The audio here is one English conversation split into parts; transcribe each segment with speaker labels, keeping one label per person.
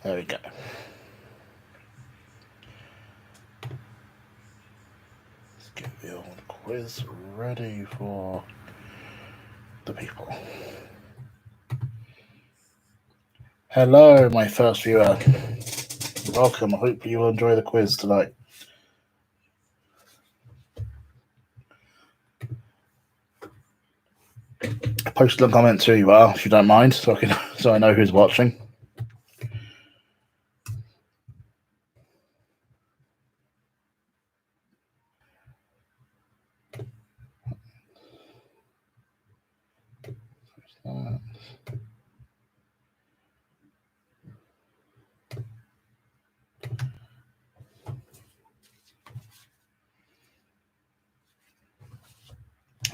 Speaker 1: There we go. Let's get the old quiz ready for the people. Hello, my first viewer. Welcome. I hope you will enjoy the quiz tonight. Post in the comments who you are, if you don't mind, so I know who's watching.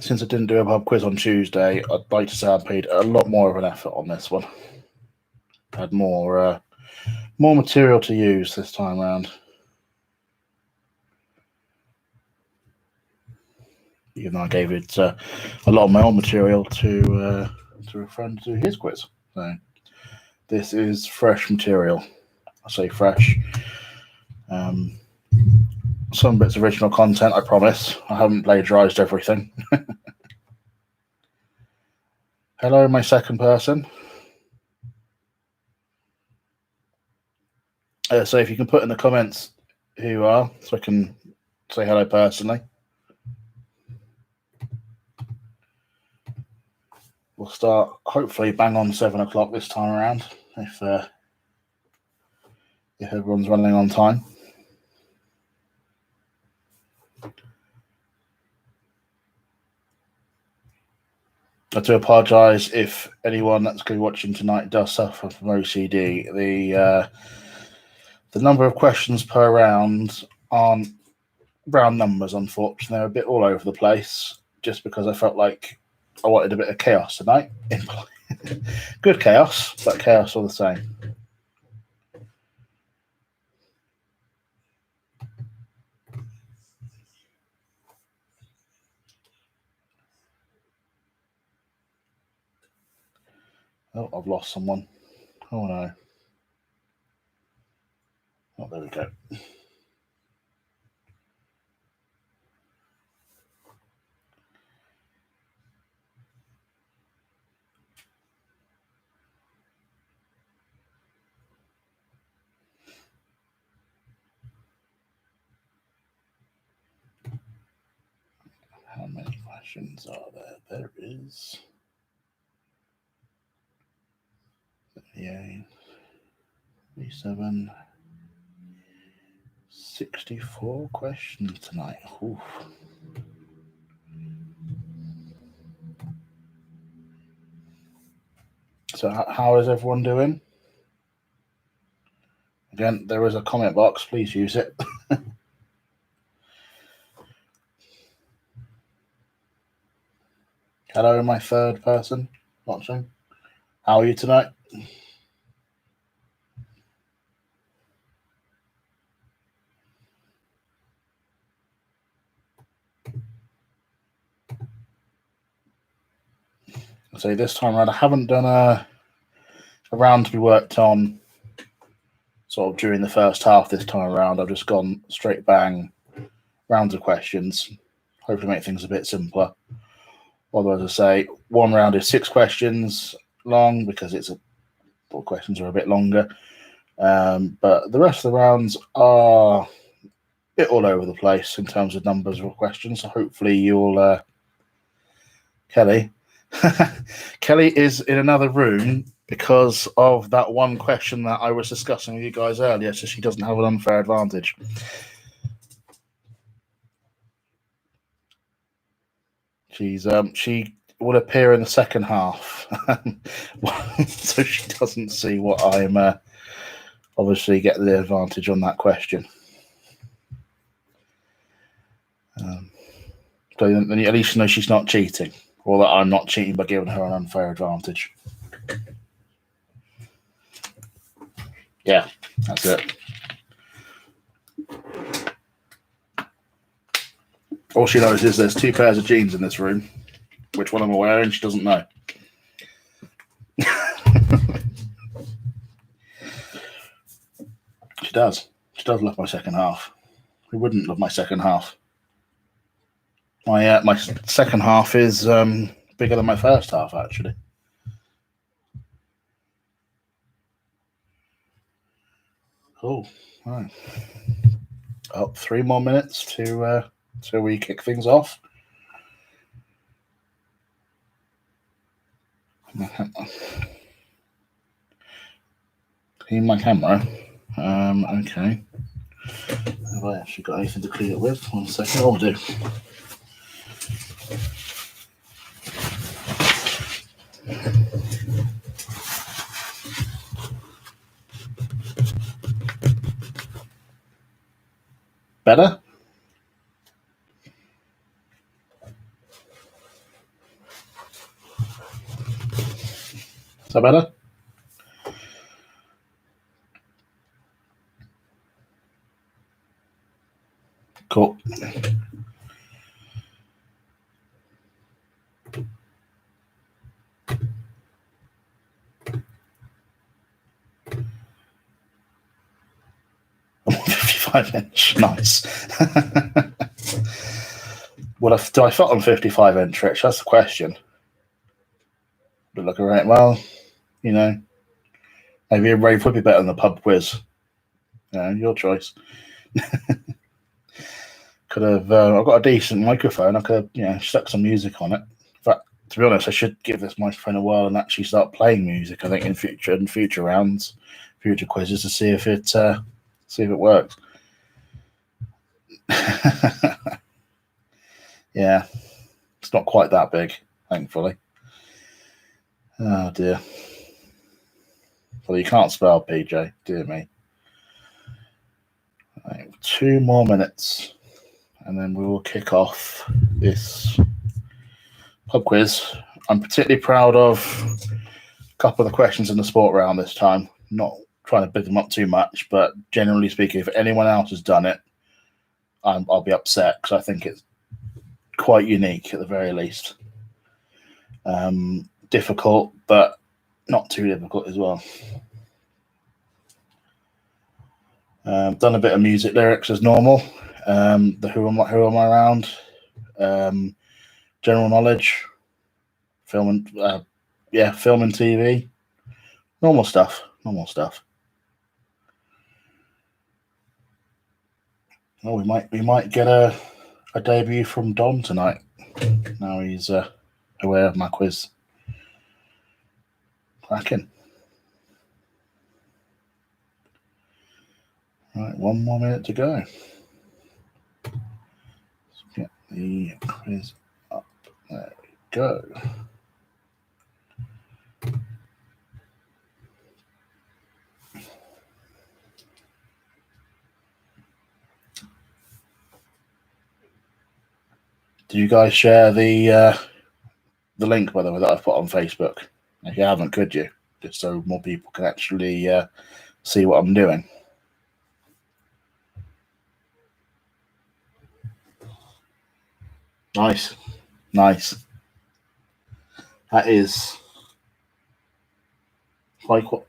Speaker 1: Since I didn't do a pub quiz on Tuesday, I'd like to say I paid a lot more of an effort on this one. I had more material to use this time around. Even though I gave it a lot of my own material to a friend to do his quiz. So this is fresh material. I say fresh. Some bits of original content, I promise. I haven't plagiarized everything. Hello, my second person. So if you can put in the comments who you are, so I can say hello personally. We'll start hopefully bang on 7 o'clock this time around, if everyone's running on time. I do apologise if anyone that's going to be watching tonight does suffer from OCD. The number of questions per round aren't round numbers, unfortunately. They're a bit all over the place, just because I felt like I wanted a bit of chaos tonight. Good chaos, but chaos all the same. Oh, I've lost someone. Oh no. Oh, there we go. How many questions are there? There is 38, 37, 64 questions tonight. Oof. So how is everyone doing? Again, there is a comment box. Please use it. Hello, my third person watching. How are you tonight? So this time around, I haven't done a round to be worked on sort of during the first half this time around. I've just gone straight bang rounds of questions, hopefully make things a bit simpler. Although, as I say, one round is 6 questions long because questions are a bit longer. But the rest of the rounds are a bit all over the place in terms of numbers of questions. So hopefully you'll... Kelly. Kelly is in another room because of that one question that I was discussing with you guys earlier, so she doesn't have an unfair advantage. She will appear in the second half, so she doesn't see what I'm obviously get the advantage on that question. So then at least you know she's not cheating, or that I'm not cheating by giving her an unfair advantage. Yeah, that's it. All she knows is there's 2 pairs of jeans in this room. Which one I'm wearing, she doesn't know. does. She does love my second half. Who wouldn't love my second half? My second half is bigger than my first half, actually. Cool. All right. Oh, 3 more minutes till we kick things off. Clean my camera. Okay. Have I actually got anything to clean it with? 1 second. I'll do. Better? Is that better? Cool. I'm 55 inch. Nice. Well, do I fit on 55 inch, Rich? That's the question. Look around. Well, you know, maybe a rave would be better than the pub quiz. Your choice. Could have. I've got a decent microphone. I could have, stuck some music on it. In fact, to be honest, I should give this microphone a whirl and actually start playing music. I think in future rounds, future quizzes to see if it works. Yeah, it's not quite that big, thankfully. Oh dear. Well, you can't spell PJ, dear me. Right, 2 more minutes, and then we will kick off this pub quiz. I'm particularly proud of a couple of the questions in the sport round this time. Not trying to big them up too much, but generally speaking, if anyone else has done it, I'll be upset because I think it's quite unique at the very least. Difficult, but not too difficult as well. Done a bit of music lyrics as normal. The who am I around? General knowledge, film and TV. Normal stuff. Oh, we might get a debut from Don tonight. Now he's aware of my quiz. Cracking. Right, 1 more minute to go. Let's get the quiz up. There we go. Did you guys share the link, by the way, that I've put on Facebook? If you haven't, could you? Just so more people can actually see what I'm doing. Nice. That is like what.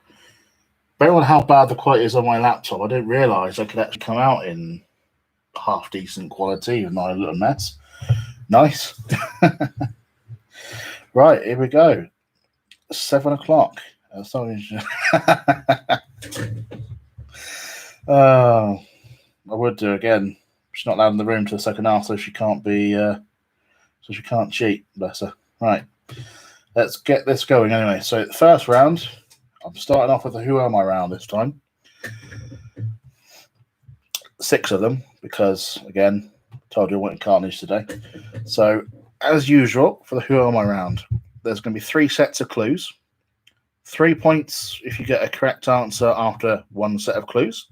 Speaker 1: Bear on how bad the quality is on my laptop. I didn't realise I could actually come out in half decent quality with my little mess. Nice. Right, here we go. 7 o'clock. I would do again. She's not allowed in the room to the second half, so she can't be. So she can't cheat. Bless her. Right, let's get this going anyway. So the first round, I'm starting off with a who am I round this time. 6 of them because again, told you I went carnage today. So as usual for the who am I round, there's going to be 3 sets of clues. 3 points if you get a correct answer after 1 set of clues.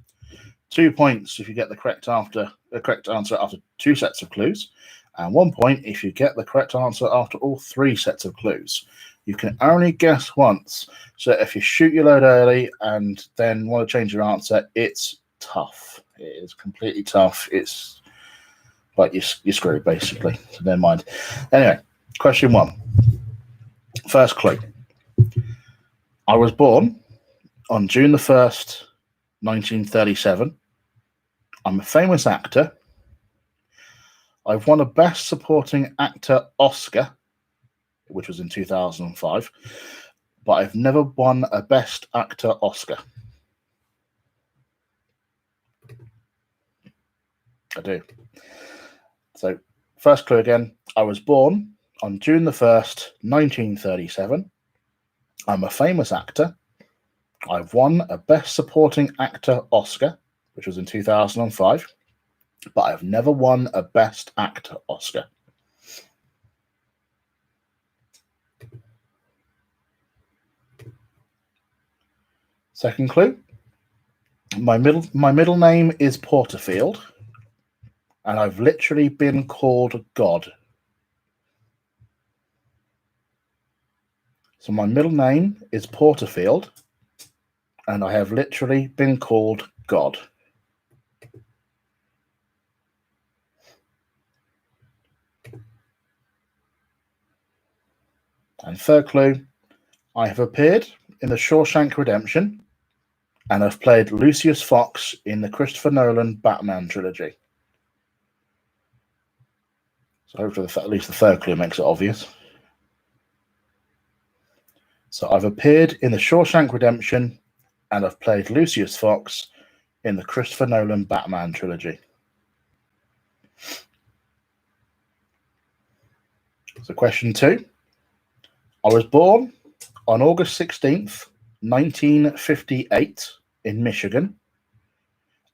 Speaker 1: 2 points if you get the correct answer after 2 sets of clues. And 1 point if you get the correct answer after all 3 sets of clues. You can only guess once. So if you shoot your load early and then want to change your answer, it's tough. It is completely tough. It's like you're screwed, basically. So never mind. Anyway, question 1. First clue. I was born on June the 1st, 1937. I'm a famous actor. I've won a Best Supporting Actor Oscar, which was in 2005, but I've never won a Best Actor Oscar. I do. So, first clue again. I was born on June the 1st, 1937. I'm a famous actor. I've won a Best Supporting Actor Oscar, which was in 2005, but I've never won a Best Actor Oscar. Second clue. My middle name is Porterfield, and I've literally been called God. So my middle name is Porterfield, and I have literally been called God. And third clue, I have appeared in The Shawshank Redemption, and I've played Lucius Fox in the Christopher Nolan Batman trilogy. So hopefully at least the third clue makes it obvious. So I've appeared in The Shawshank Redemption, and I've played Lucius Fox in the Christopher Nolan Batman trilogy. So question 2. I was born on August 16th, 1958 in Michigan.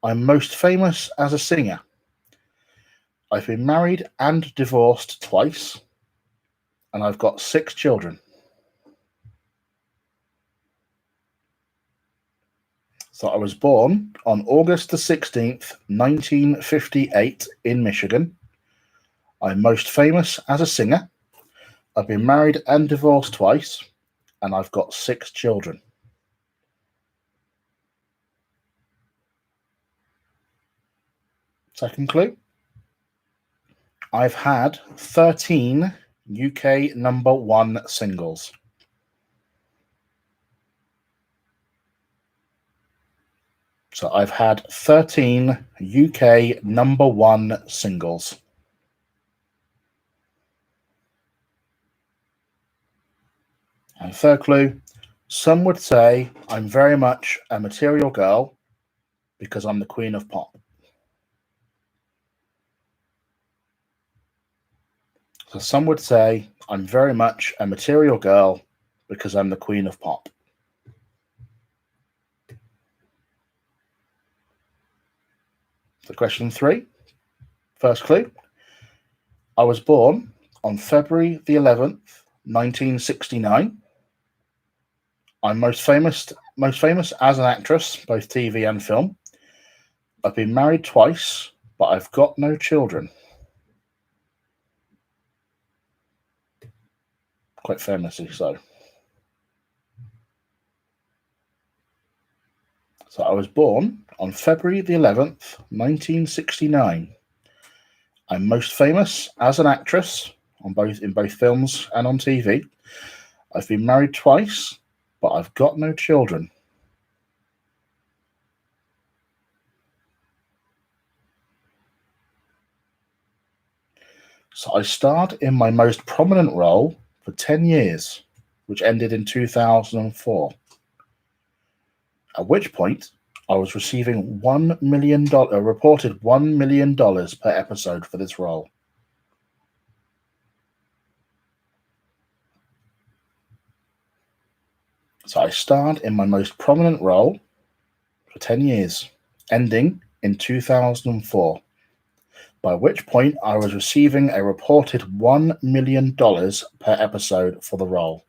Speaker 1: I'm most famous as a singer. I've been married and divorced twice, and I've got 6 children. So I was born on August the 16th, 1958 in Michigan. I'm most famous as a singer. I've been married and divorced twice, and I've got 6 children. Second clue. I've had 13 UK number 1 singles. So I've had 13 UK number 1 singles. And third clue, some would say I'm very much a material girl because I'm the queen of pop. So some would say I'm very much a material girl because I'm the queen of pop. So question 3, first clue. I was born on February the 11th, 1969. I'm most famous as an actress, both TV and film. I've been married twice, but I've got no children. Quite famously so. So I was born on February the 11th, 1969. I'm most famous as an actress in both films and on TV. I've been married twice, but I've got no children. So I starred in my most prominent role for 10 years, which ended in 2004. At which point, I was receiving reported $1 million per episode for this role. So I starred in my most prominent role for 10 years, ending in 2004, by which point I was receiving a reported $1 million per episode for the role.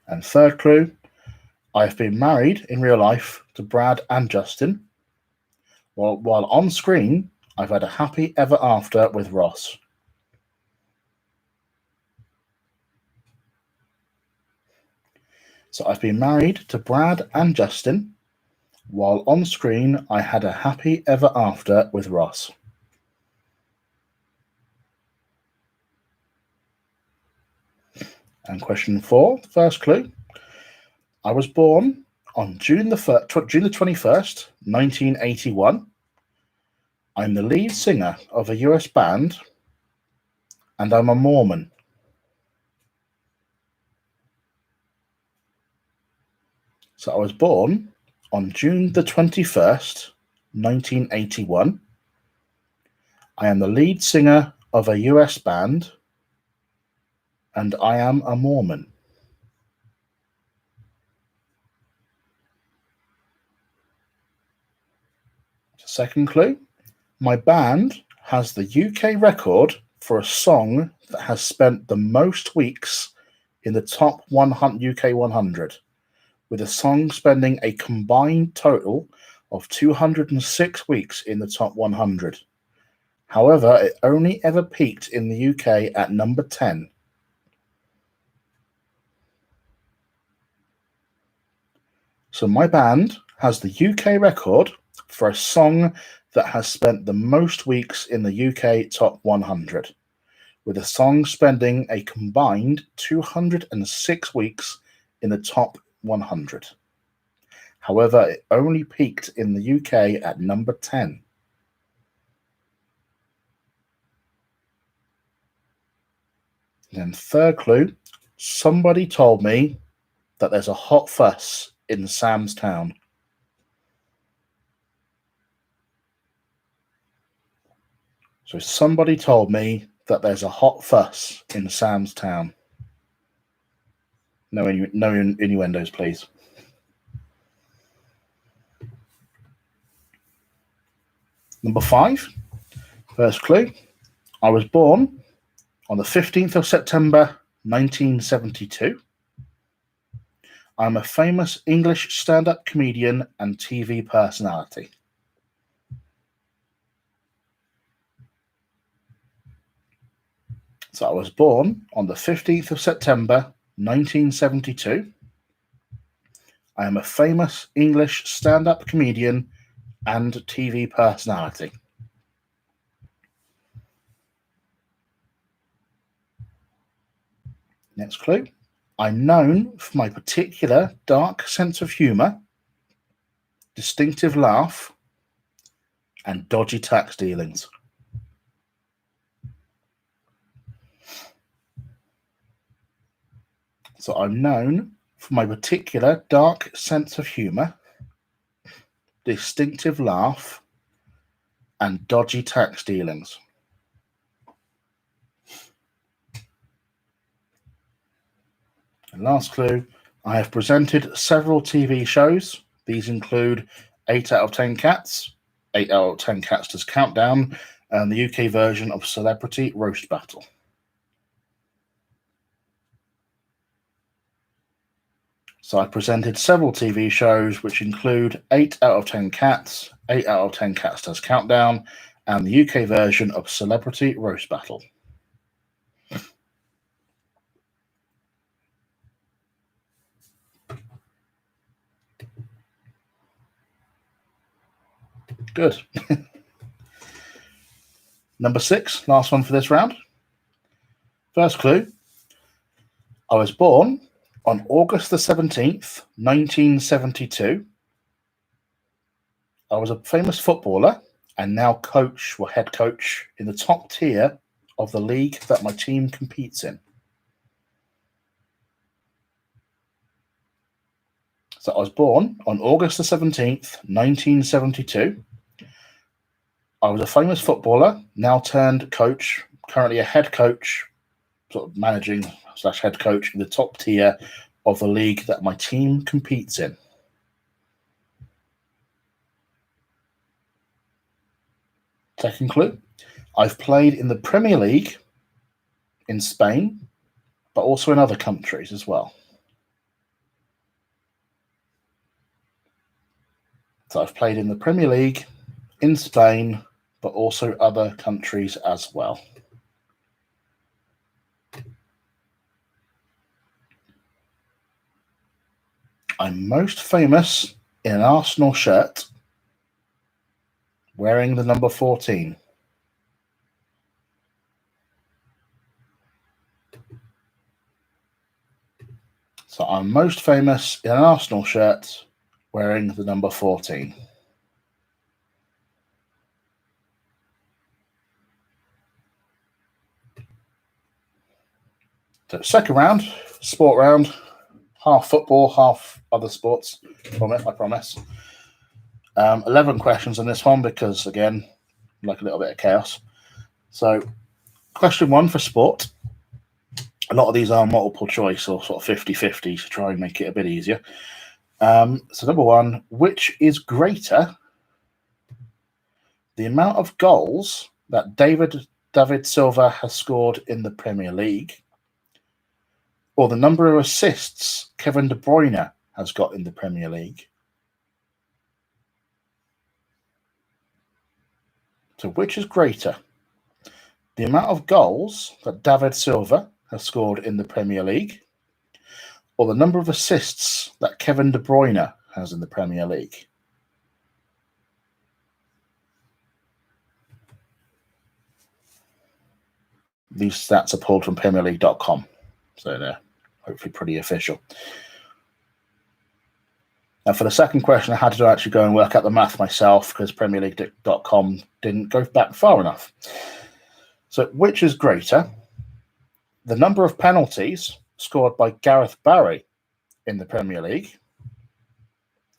Speaker 1: And third clue, I've been married in real life to Brad and Justin, while on screen, I've had a happy ever after with Ross. So I've been married to Brad and Justin, while on screen, I had a happy ever after with Ross. And question 4, the first clue. I was born on June the 21st, 1981. I'm the lead singer of a US band, and I'm a Mormon. So I was born on June the 21st, 1981. I am the lead singer of a US band, and I am a Mormon. Second clue. My band has the UK record for a song that has spent the most weeks in the top 100 UK 100, with a song spending a combined total of 206 weeks in the top 100. However, it only ever peaked in the UK at number 10. So my band has the UK record for a song that has spent the most weeks in the UK top 100, with a song spending a combined 206 weeks in the top 100. However, it only peaked in the UK at number 10. Then third clue, somebody told me that there's a hot fuss in Sam's Town. So somebody told me that there's a hot fuss in Sam's Town. No innuendos, please. Number 5, first clue. I was born on the 15th of September, 1972. I'm a famous English stand-up comedian and TV personality. So I was born on the 15th of September, 1972. I am a famous English stand-up comedian and TV personality. Next clue. I'm known for my particular dark sense of humour, distinctive laugh, and dodgy tax dealings. So I'm known for my particular dark sense of humour, distinctive laugh, and dodgy tax dealings. And last clue, I have presented several TV shows. These include 8 out of 10 Cats, 8 out of 10 Cats Does Countdown, and the UK version of Celebrity Roast Battle. So I presented several TV shows, which include 8 out of 10 Cats, 8 out of 10 Cats Does Countdown, and the UK version of Celebrity Roast Battle. Good. Number 6, last one for this round. First clue. I was born on August the 17th, 1972. I was a famous footballer and now coach or head coach in the top tier of the league that my team competes in. So I was born on August the 17th, 1972. I was a famous footballer, now turned coach, currently a head coach, sort of managing / head coach in the top tier of the league that my team competes in. Second clue, I've played in the Premier League in Spain, but also in other countries as well. So I've played in the Premier League, in Spain, but also other countries as well. I'm most famous in an Arsenal shirt, wearing the number 14. So I'm most famous in an Arsenal shirt wearing the number 14. So second round, sport round, half football, half other sports. I promise. 11 questions on this one because, again, like a little bit of chaos. So question 1 for sport. A lot of these are multiple choice or sort of 50-50 to try and make it a bit easier. So number 1, which is greater, the amount of goals that David Silva has scored in the Premier League, or the number of assists Kevin De Bruyne has got in the Premier League? So which is greater, the amount of goals that David Silva has scored in the Premier League, or the number of assists that Kevin De Bruyne has in the Premier League? These stats are pulled from PremierLeague.com, so they're hopefully pretty official. Now, for the second question, I had to actually go and work out the math myself because PremierLeague.com didn't go back far enough. So, which is greater, the number of penalties scored by Gareth Barry in the Premier League,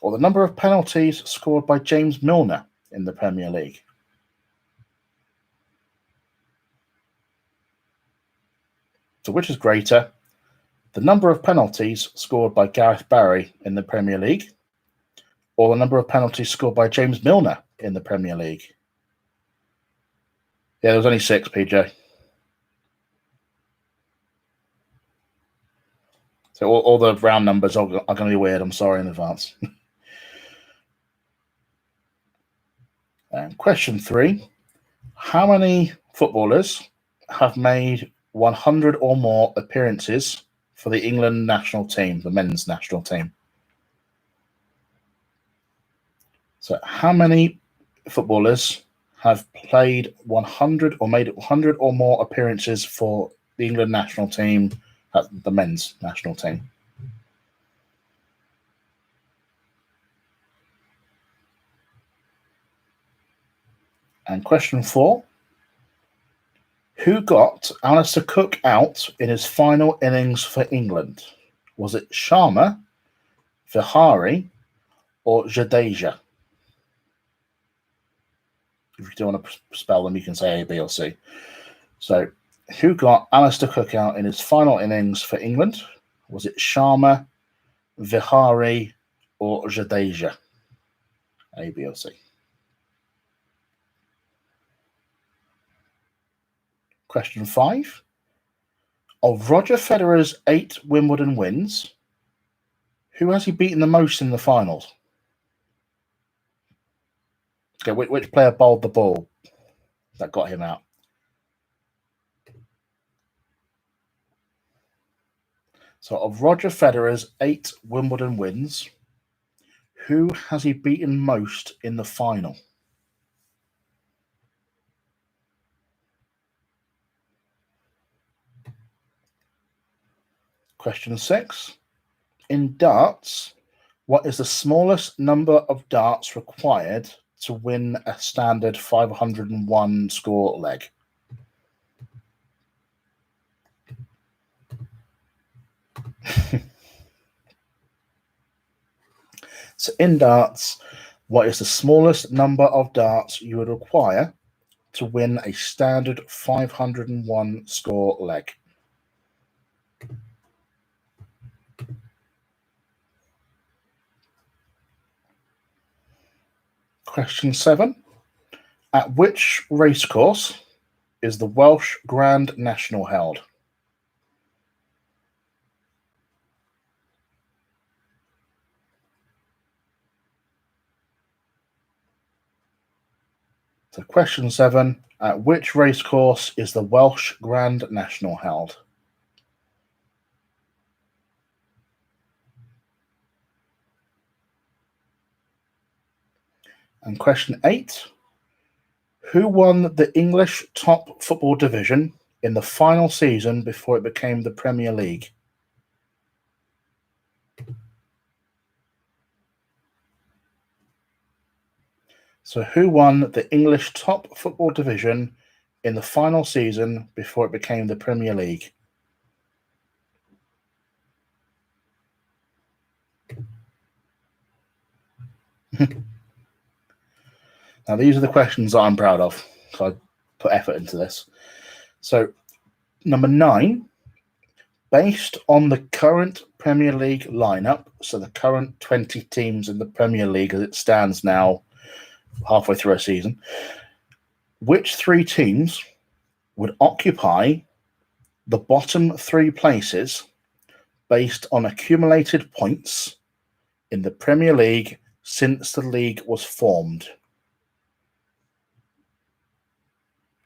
Speaker 1: or the number of penalties scored by James Milner in the Premier League? So which is greater, the number of penalties scored by Gareth Barry in the Premier League, or the number of penalties scored by James Milner in the Premier League? Yeah, there was only 6, PJ. So all the round numbers are going to be weird. I'm sorry in advance. And question 3, how many footballers have made 100 or more appearances for the England national team, the men's national team? So how many footballers have played 100 or made 100 or more appearances for the England national team, the men's national team? And question 4, who got Alistair Cook out in his final innings for England? Was it Sharma, Vihari, or Jadeja? If you don't want to spell them, you can say A, B, or C. So, who got Alistair Cook out in his final innings for England? Was it Sharma, Vihari, or Jadeja? A, B, or C. Question 5. Of Roger Federer's 8 Wimbledon wins, who has he beaten the most in the finals? Okay, which player bowled the ball that got him out? So, of Roger Federer's 8 Wimbledon wins, who has he beaten most in the final? Question 6. In darts, what is the smallest number of darts required to win a standard 501 score leg? So in darts, what is the smallest number of darts you would require to win a standard 501 score leg? Question 7. At which racecourse is the Welsh Grand National held? So question 7. At which racecourse is the Welsh Grand National held? And question 8. Who won the English top football division in the final season before it became the Premier League? So who won the English top football division in the final season before it became the Premier League? Now, these are the questions that I'm proud of, so I put effort into this. So, number 9, based on the current Premier League lineup, so the current 20 teams in the Premier League as it stands now, halfway through a season, which 3 teams would occupy the bottom 3 places based on accumulated points in the Premier League since the league was formed?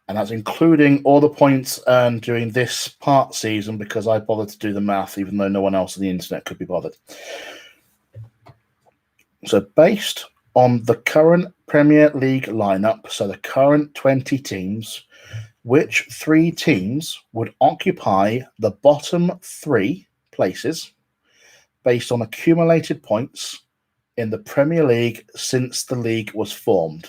Speaker 1: And that's including all the points earned during this part season, because I bothered to do the math, even though no one else on the internet could be bothered. So based on the current Premier League lineup, so the current 20 teams, which 3 teams would occupy the bottom 3 places based on accumulated points in the Premier League since the league was formed?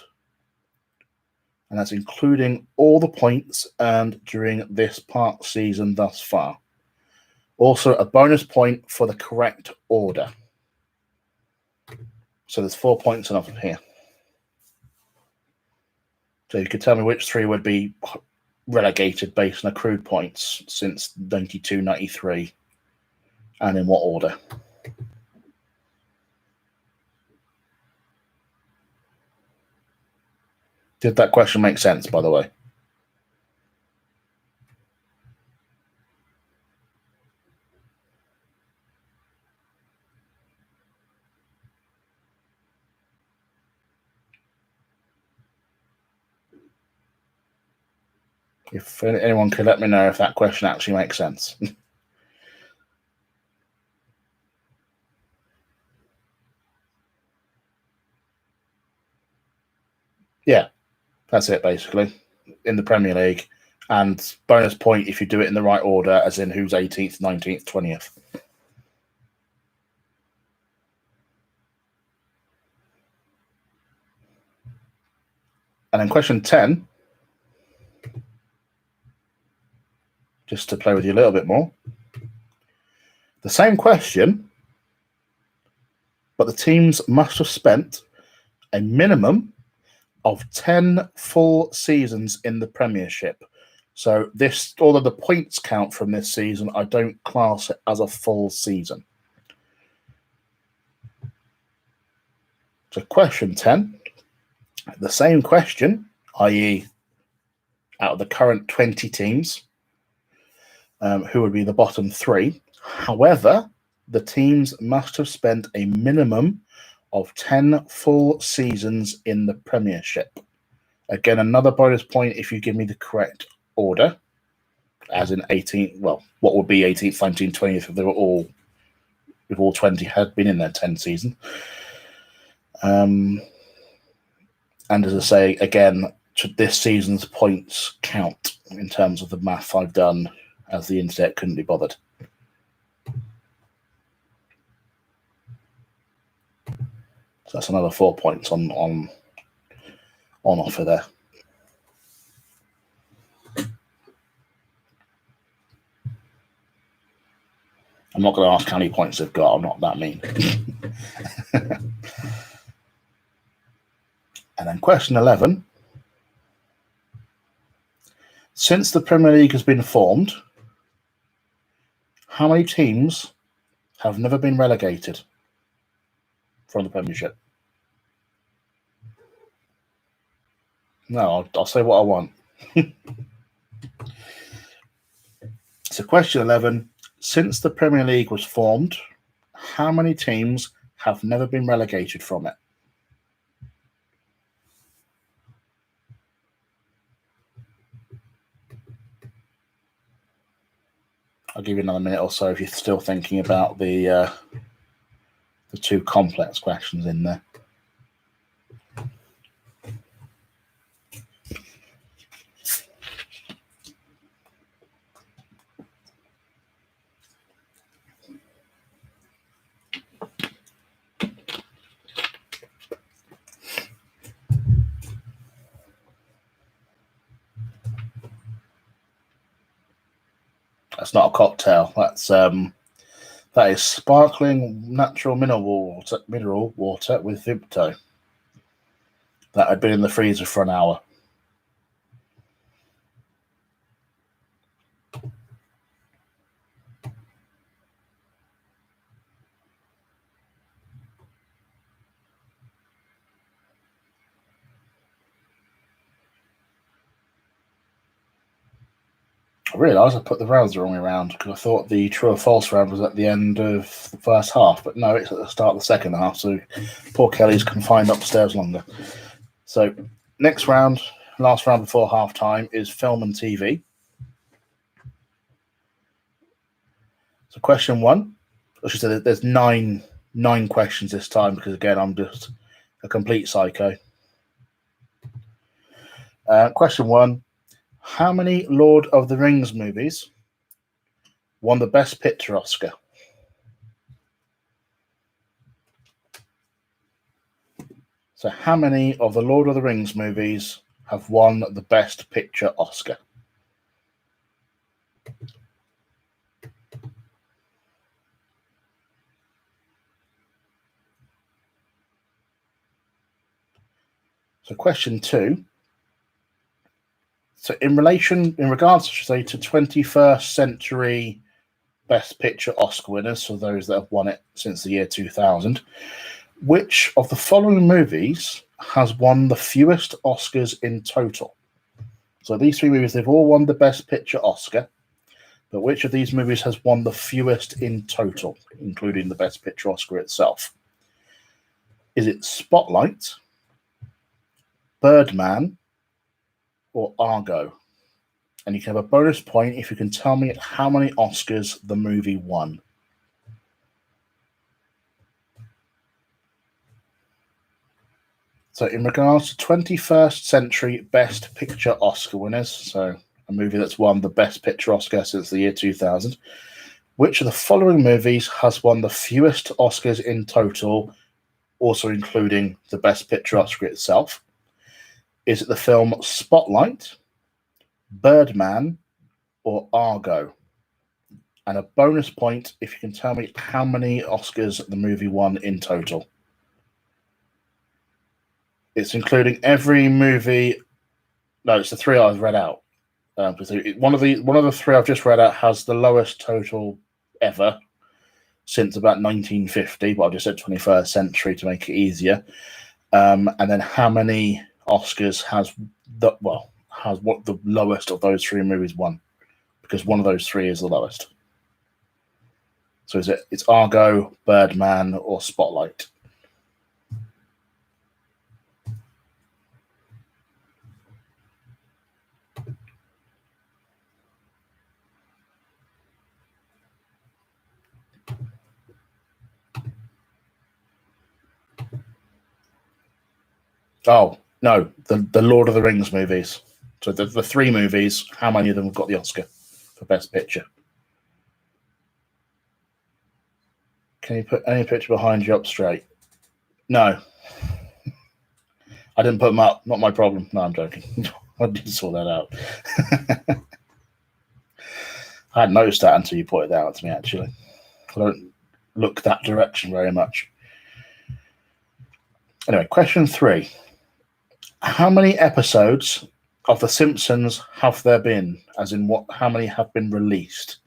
Speaker 1: And that's including all the points earned during this part season thus far. Also, a bonus point for the correct order. So there's 4 points enough of here. So you could tell me which 3 would be relegated based on accrued points since 92-93, and in what order. Did that question make sense, by the way? If anyone could let me know if that question actually makes sense. Yeah, that's it, basically, in the Premier League. And bonus point if you do it in the right order, as in who's 18th, 19th, 20th. And then question 10, just to play with you a little bit more. The same question, but the teams must have spent a minimum of 10 full seasons in the Premiership. So this, although the points count from this season, I don't class it as a full season. So question 10, the same question, i.e. out of the current 20 teams, who would be the bottom 3. However, the teams must have spent a minimum of 10 full seasons in the Premiership. Again, another bonus point if you give me the correct order, as in 18th, well, what would be 18th, 19th, 20th if they were all, if all 20 had been in their 10 season. And as I say, again, this season's points count in terms of the math I've done, as the internet couldn't be bothered. So that's another 4 points on offer there. I'm not going to ask how many points they've got. I'm not that mean. And then question 11. Since the Premier League has been formed, how many teams have never been relegated from the Premiership? No, I'll say what I want. So question 11. Since the Premier League was formed, how many teams have never been relegated from it? I'll give you another minute or so if you're still thinking about the 2 complex questions in there. That's not a cocktail. That is sparkling natural mineral water with Vimto. That had been in the freezer for an hour. I realised I put the rounds the wrong way around because I thought the true or false round was at the end of the first half, but no, it's at the start of the second half, so poor Kelly's confined upstairs longer. So next round, last round before half time, is film and TV. So question one, I should say there's nine questions this time because again I'm just a complete psycho. Question one, how many Lord of the Rings movies won the Best Picture Oscar? So how many of the Lord of the Rings movies have won the Best Picture Oscar? So question two. So in regards, I should say, to 21st century Best Picture Oscar winners, so those that have won it since the year 2000, which of the following movies has won the fewest Oscars in total? So these three movies, they've all won the Best Picture Oscar, but which of these movies has won the fewest in total, including the Best Picture Oscar itself? Is it Spotlight, Birdman, or Argo? And you can have a bonus point if you can tell me how many Oscars the movie won. So in regards to 21st century Best Picture Oscar winners, so a movie that's won the Best Picture Oscar since the year 2000, which of the following movies has won the fewest Oscars in total, also including the Best Picture Oscar itself? Is it the film Spotlight, Birdman, or Argo? And a bonus point if you can tell me how many Oscars the movie won in total. It's including every movie. No, it's the three I've read out. One of the three I've just read out has the lowest total ever since about 1950, but I've just said 21st century to make it easier. And then how many Oscars has what the lowest of those three movies won? Because one of those three is the lowest. So it's Argo, Birdman, or Spotlight? Oh, no, the Lord of the Rings movies. So the three movies, how many of them have got the Oscar for Best Picture? Can you put any picture behind you up straight? No. I didn't put them up. Not my problem. No, I'm joking. I did sort that out. I hadn't noticed that until you pointed that out to me, actually. I don't look that direction very much. Anyway, question three. How many episodes of The Simpsons have there been? As in, how many have been released?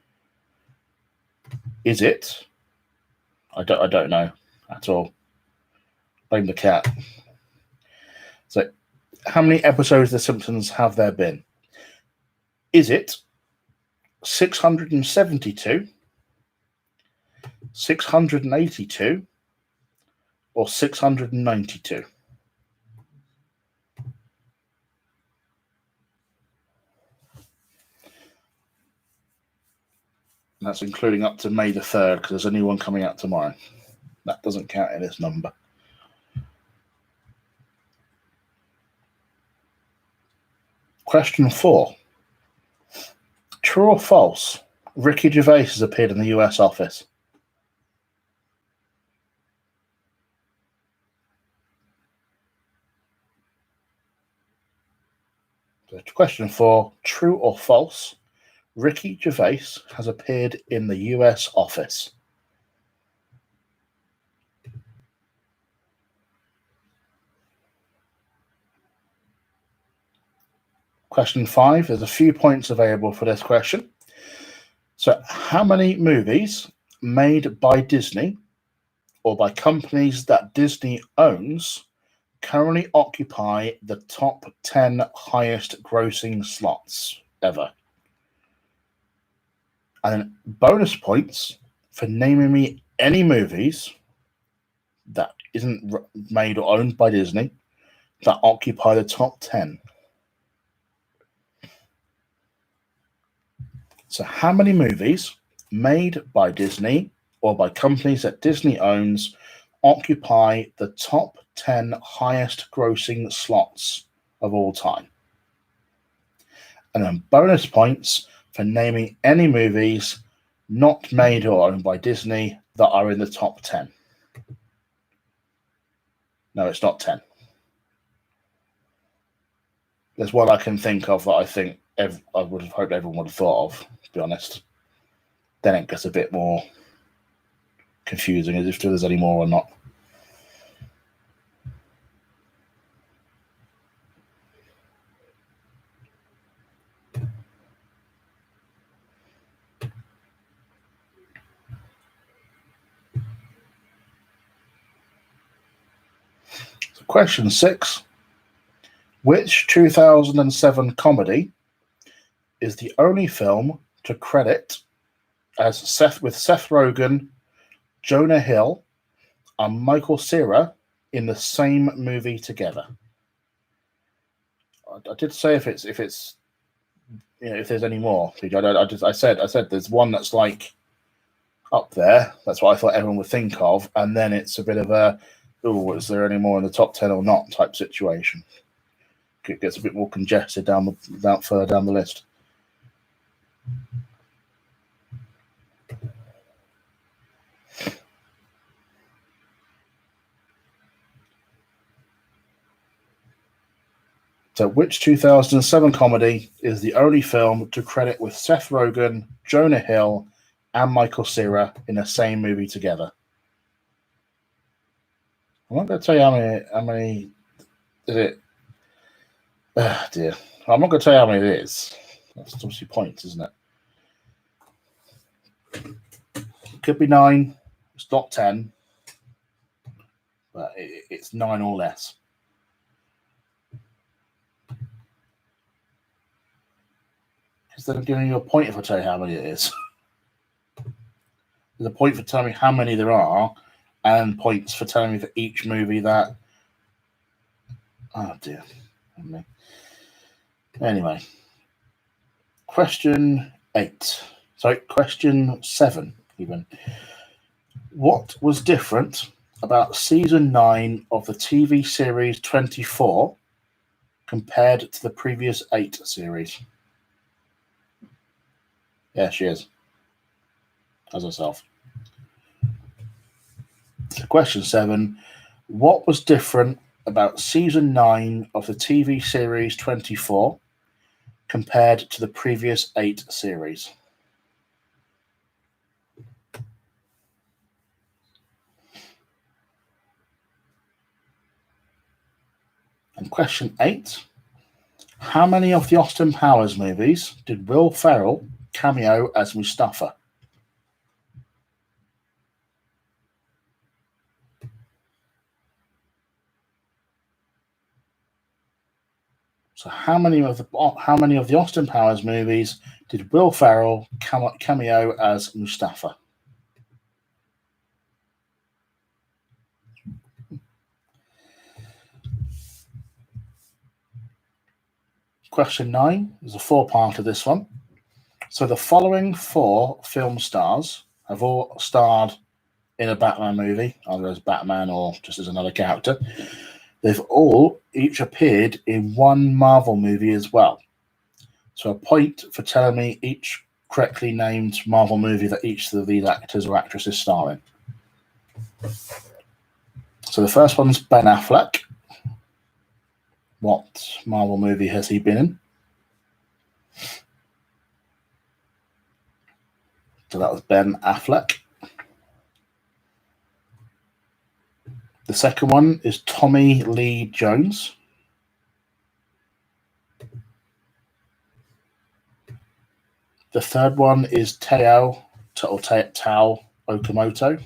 Speaker 1: Is it? I don't know at all. Blame the cat. So, how many episodes of The Simpsons have there been? Is it 672, 682, or 692? And that's including up to May the 3rd, because there's a new one coming out tomorrow. That doesn't count in this number. Question 4. True or false? Ricky Gervais has appeared in the US office. So question 4. True or false? Ricky Gervais has appeared in the US Office? Question 5. There's a few points available for this question. So, how many movies made by Disney or by companies that Disney owns currently occupy the top 10 highest grossing slots ever? And then bonus points for naming me any movies that isn't made or owned by Disney that occupy the top 10. So, how many movies made by Disney or by companies that Disney owns occupy the top 10 highest grossing slots of all time? And then bonus points for naming any movies not made or owned by Disney that are in the top 10. No, it's not 10. There's one I can think of that I think I would have hoped everyone would have thought of, to be honest. Then it gets a bit more confusing as if there's any more or not. So question 6. Which 2007 comedy is the only film to credit as Seth Rogen, Jonah Hill, and Michael Cera in the same movie together? I did say if it's if there's any more. I said there's one that's like up there. That's what I thought everyone would think of, and then it's a bit of a is there any more in the top 10 or not type situation. It gets a bit more congested further down the list. So, which 2007 comedy is the only film to credit with Seth Rogen, Jonah Hill, and Michael Cera in the same movie together? I'm not going to tell you how many is it. Dear. I'm not going to tell you how many it is. That's obviously points, isn't it? It could be 9. It's not 10. But it's 9 or less. Instead of giving you a point if I tell you how many it is. There's a point for telling me how many there are, and points for telling me for each movie that. Oh dear. Anyway. Question 8. Sorry, question 7 even. What was different about season 9 of the TV series 24 compared to the previous 8 series? Yeah, she is. As herself. So question 7. What was different about season 9 of the TV series 24 compared to the previous 8 series? And question 8. How many of the Austin Powers movies did Will Ferrell cameo as Mustafa? So how many of the Austin Powers movies did Will Ferrell cameo as Mustafa? Question 9 is a 4-part of this one. So the following 4 film stars have all starred in a Batman movie, either as Batman or just as another character. They've all each appeared in one Marvel movie as well. So a point for telling me each correctly named Marvel movie that each of these actors or actresses star in. So the first one's Ben Affleck. What Marvel movie has he been in? So that was Ben Affleck. The second one is Tommy Lee Jones. The third one is Tao Okamoto.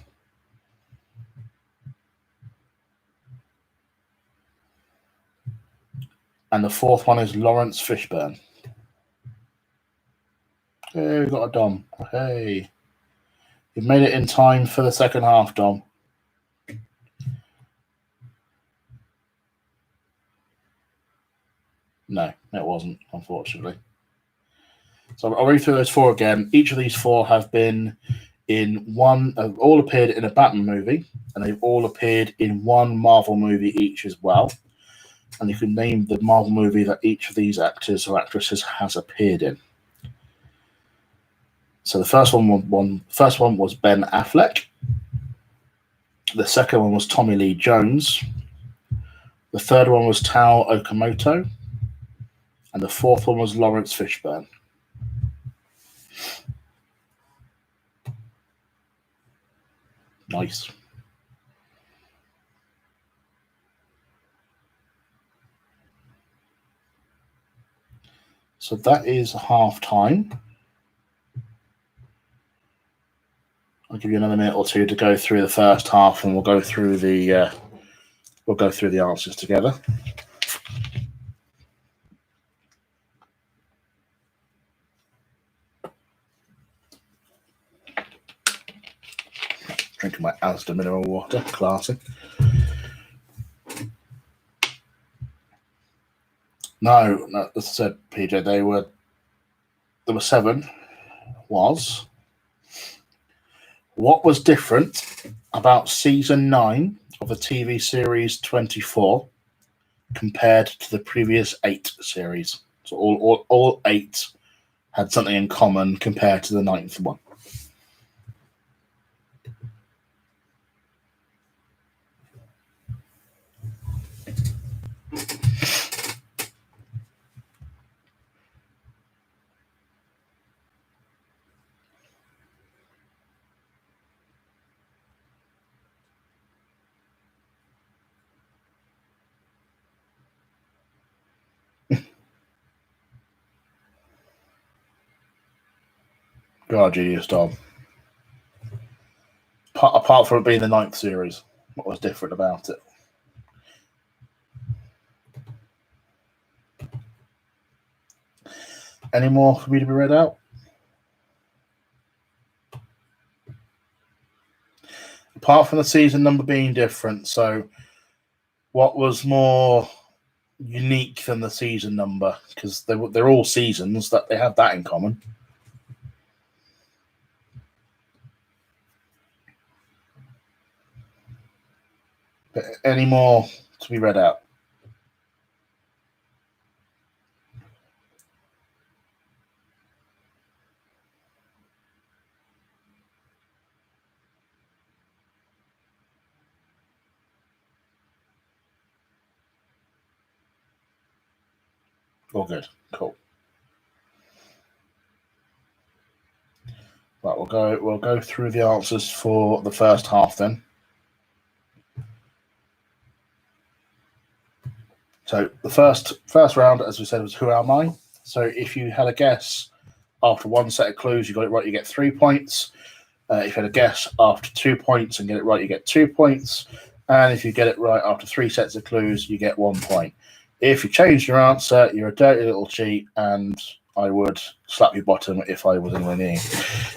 Speaker 1: And the fourth one is Lawrence Fishburne. Hey, we got a Dom. Hey. You've made it in time for the second half, Dom. No, it wasn't, unfortunately. So I'll read through those four again. Each of these four have been in one, have all appeared in a Batman movie, and they've all appeared in one Marvel movie each as well. And you can name the Marvel movie that each of these actors or actresses has appeared in. So the first one was Ben Affleck. The second one was Tommy Lee Jones. The third one was Tao Okamoto. And the fourth one was Lawrence Fishburne. Nice. So that is half time. I'll give you another minute or two to go through the first half, and we'll go through the answers together. Drinking my Asda mineral water, classy. No, as I said, PJ, there were seven. What was different about season 9 of the TV series 24 compared to the previous 8 series? So all 8 had something in common compared to the 9th one. God, genius, Dom. Apart from it being the 9th series, what was different about it? Any more for me to be read out? Apart from the season number being different, so what was more unique than the season number? Because they're all seasons, that they have that in common. But any more to be read out? All good. Cool. Right, we'll go through the answers for the first half then. So the first round, as we said, was Who Am I? So if you had a guess after one set of clues, you got it right, you get 3 points. If you had a guess after 2 points and get it right, you get 2 points. And if you get it right after 3 sets of clues, you get 1 point. If you change your answer, you're a dirty little cheat, and I would slap your bottom if I was anywhere near you.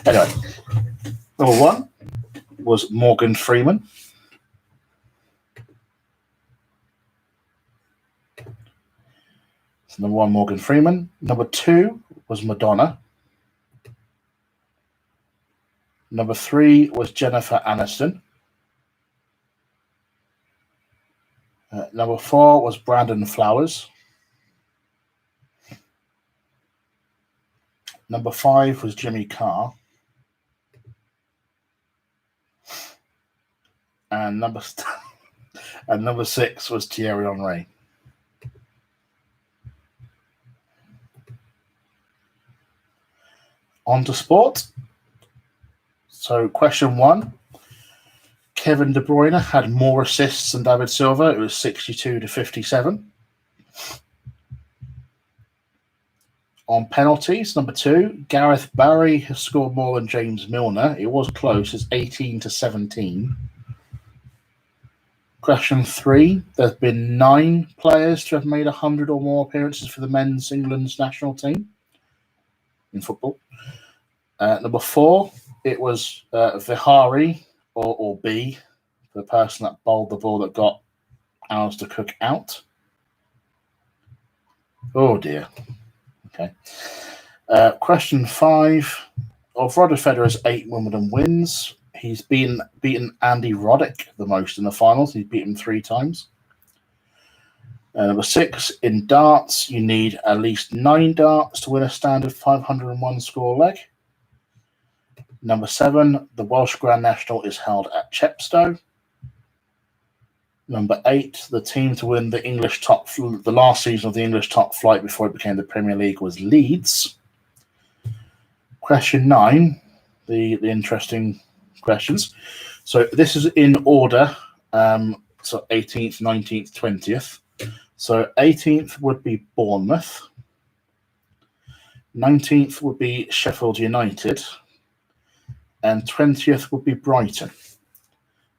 Speaker 1: Anyway, number 1 was Morgan Freeman. So number 1, Morgan Freeman. Number 2 was Madonna. Number 3 was Jennifer Aniston. Number 4 was Brandon Flowers. Number 5 was Jimmy Carr. And number 6 was Thierry Henry. On to sport. So question 1. Kevin De Bruyne had more assists than David Silva. It was 62 to 57. On penalties, number 2, Gareth Barry has scored more than James Milner. It was close. It's 18 to 17. Question 3, there's been 9 players to have made 100 or more appearances for the men's England's national team in football. Number 4, it was Vihari, or B, the person that bowled the ball that got Alistair Cook out. Oh dear. Okay. Question 5, of Roger Federer's 8 Wimbledon wins, he's beaten Andy Roddick the most in the finals. He's beaten 3 times. Number 6, in darts, you need at least 9 darts to win a standard 501 score leg. Number 7, the Welsh Grand National is held at Chepstow. Number 8, the team to win the last season of the English top flight before it became the Premier League was Leeds. Question 9, the interesting questions. So this is in order, so 18th, 19th, 20th. So 18th would be Bournemouth. 19th would be Sheffield United. And 20th would be Brighton.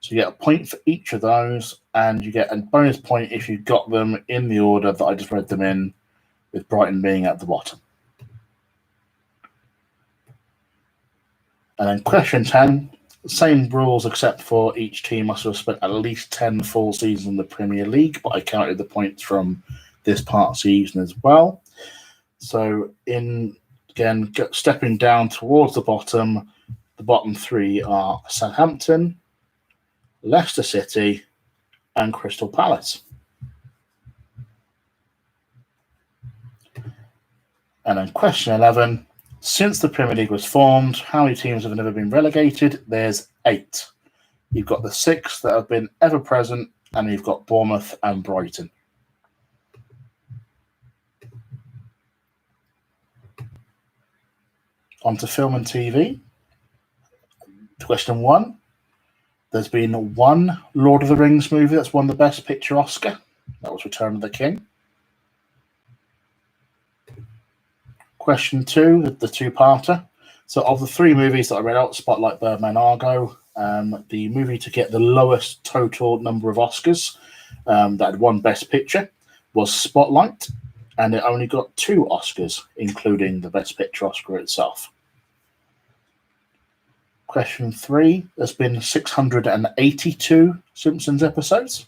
Speaker 1: So you get a point for each of those, and you get a bonus point if you got them in the order that I just read them in, with Brighton being at the bottom. And then question 10, same rules except for each team must have spent at least 10 full seasons in the Premier League, but I counted the points from this part season as well. So stepping down towards the bottom 3 are Southampton, Leicester City, and Crystal Palace. And then question 11, since the Premier League was formed, how many teams have never been relegated? There's 8. You've got the 6 that have been ever present, and you've got Bournemouth and Brighton. On to film and TV. Question 1. There's been 1 Lord of the Rings movie that's won the Best Picture Oscar. That was Return of the King. Question 2, the 2-parter. So of the 3 movies that I read out, Spotlight, Birdman, Argo, the movie to get the lowest total number of Oscars that had won Best Picture was Spotlight, and it only got 2 Oscars, including the Best Picture Oscar itself. Question 3, there's been 682 Simpsons episodes.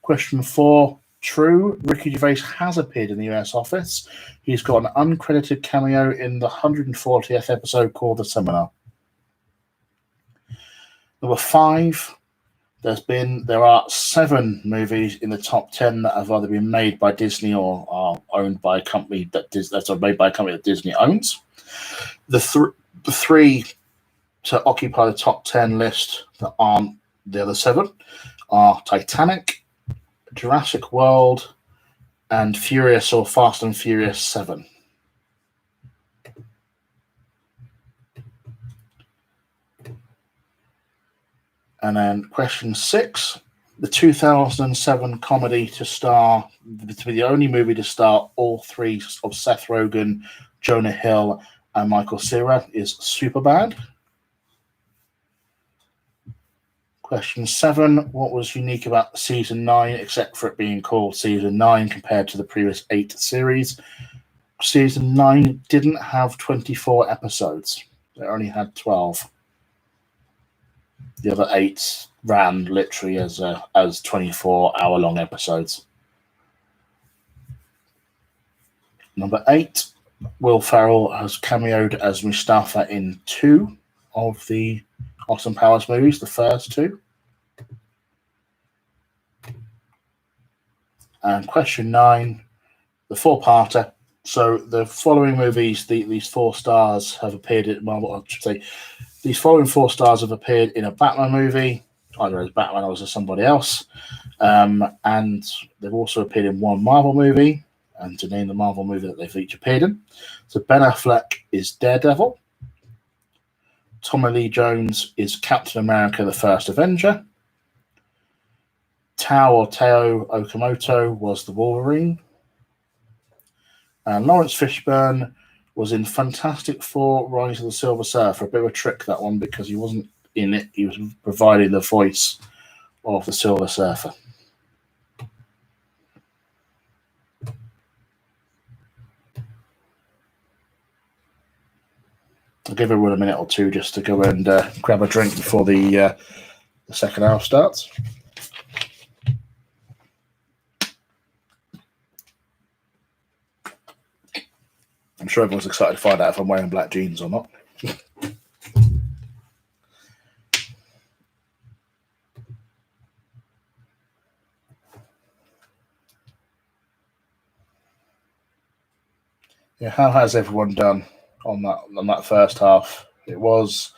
Speaker 1: Question 4, true, Ricky Gervais has appeared in the US office. He's got an uncredited cameo in the 140th episode called The Seminar. Number 5, there are 7 movies in the top 10 that have either been made by Disney or are owned by a company made by a company that Disney owns. The 3 to occupy the top 10 list that aren't the other 7 are Titanic, Jurassic World, and Furious or Fast and Furious 7. And then question 6, the 2007 comedy to be the only movie to star all 3 of Seth Rogen, Jonah Hill, and Michael Cera is Superbad. Question 7, what was unique about Season 9, except for it being called Season 9 compared to the previous 8 series? Season 9 didn't have 24 episodes. It only had 12. The other 8 ran literally as 24-hour-long episodes. Number 8, Will Ferrell has cameoed as Mustafa in 2 of the Austin Powers movies, the first 2. And question 9, the 4-parter. So the following movies, these 4 stars have appeared in, these following 4 stars have appeared in a Batman movie, either as Batman or as somebody else. And they've also appeared in 1 Marvel movie. And to name the Marvel movie that they've each appeared in. So Ben Affleck is Daredevil. Tommy Lee Jones is Captain America, the First Avenger. Tao Okamoto was the Wolverine. And Lawrence Fishburne was in Fantastic Four: Rise of the Silver Surfer. A bit of a trick, that one, because he wasn't in it. He was providing the voice of the Silver Surfer. I'll give everyone a minute or two just to go and grab a drink before the second half starts. I'm sure everyone's excited to find out if I'm wearing black jeans or not. Yeah, how has everyone done on that first half? It was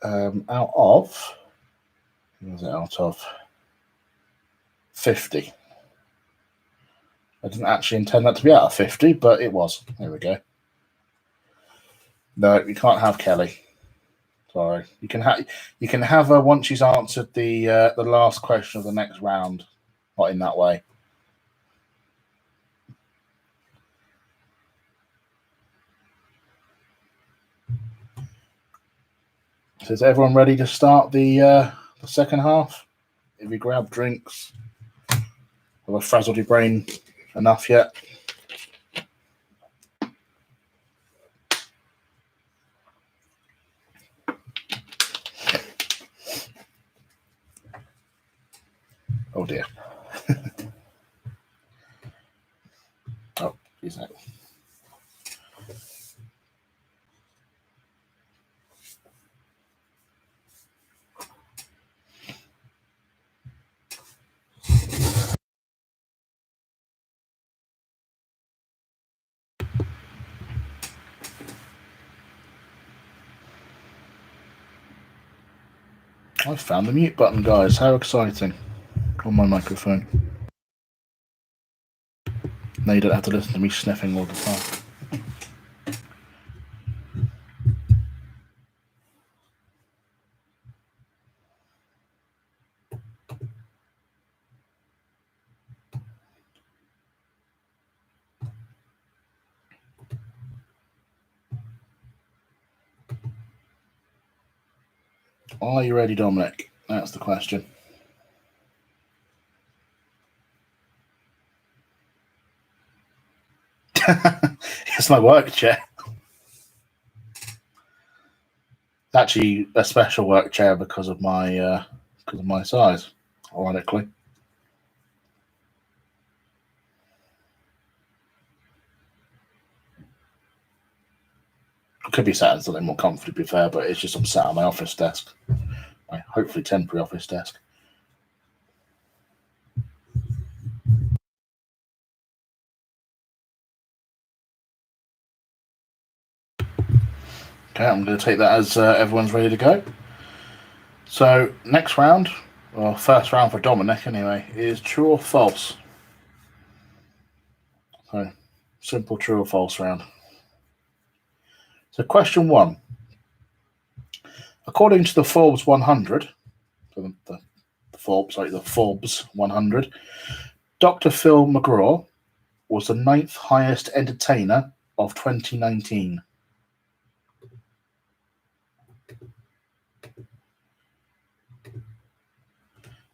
Speaker 1: out of 50. I didn't actually intend that to be out of 50, but it was. There we go. No, you can't have Kelly. Sorry, you can have her once she's answered the last question of the next round. Not in that way. So is everyone ready to start the second half? Have you grabbed drinks? Have I frazzled your brain enough yet? Oh dear. Oh, he's out. I found the mute button, guys. How exciting. On my microphone. Now you don't have to listen to me sniffing all the time. Are you ready, Dominic? That's the question. It's my work chair. Actually, a special work chair because of my size, ironically. I could be sat in something more comfortable, to be fair, but it's just I'm sat on my office desk, my hopefully temporary office desk. Okay, I'm going to take that as everyone's ready to go. So next round, or first round for Dominic anyway, is true or false. So simple true or false round. So question 1. According to the Forbes 100, so the Forbes 100, Dr. Phil McGraw was the 9th highest entertainer of 2019.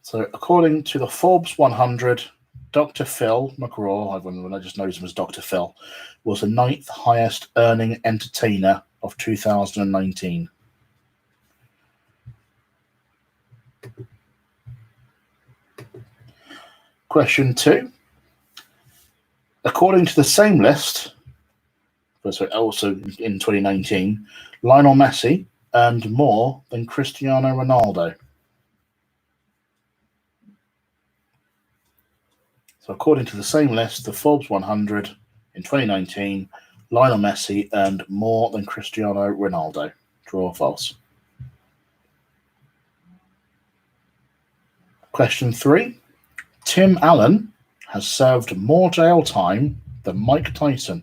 Speaker 1: So according to the Forbes 100, Dr. Phil McGraw, I just knows him as Dr. Phil, was the 9th highest earning entertainer of 2019. Question 2. According to the same list, also in 2019, Lionel Messi earned more than Cristiano Ronaldo. So according to the same list, the Forbes 100 in 2019, Lionel Messi earned more than Cristiano Ronaldo. True or false? Question 3. Tim Allen has served more jail time than Mike Tyson.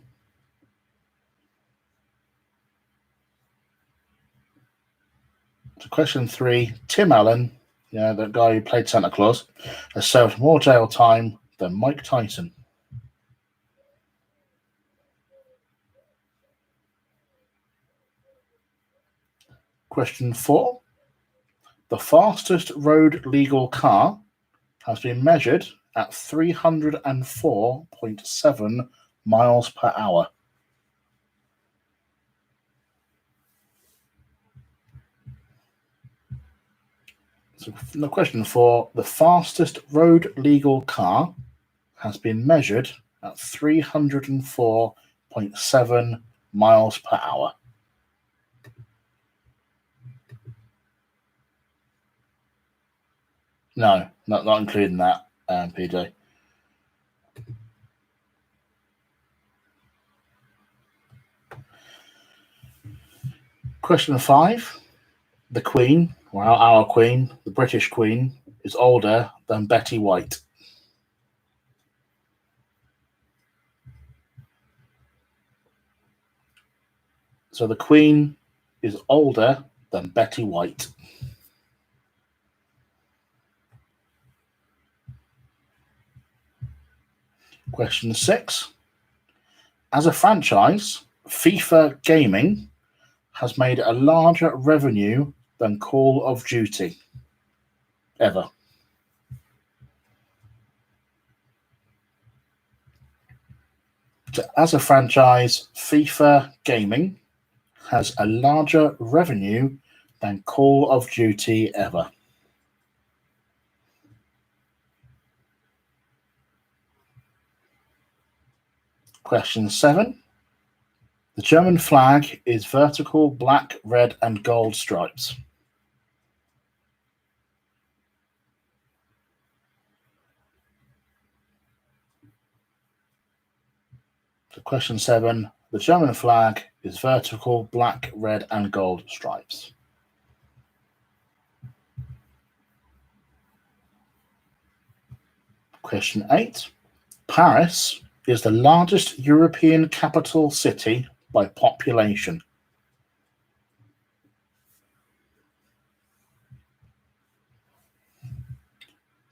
Speaker 1: So question 3, Tim Allen, the guy who played Santa Claus, has served more jail time than Mike Tyson. Question 4, the fastest road legal car has been measured at 304.7 miles per hour. So question 4, the fastest road legal car has been measured at 304.7 miles per hour. No, not including that, PJ. Question 5, the Queen, well, our Queen, the British Queen, is older than Betty White. So the Queen is older than Betty White. Question 6. As a franchise, FIFA Gaming has made a larger revenue than Call of Duty ever. So as a franchise, FIFA Gaming has a larger revenue than Call of Duty ever. Question 7. The German flag is vertical black, red, and gold stripes. So question 7. The German flag is vertical black, red, and gold stripes. Question 8. Paris is the largest European capital city by population.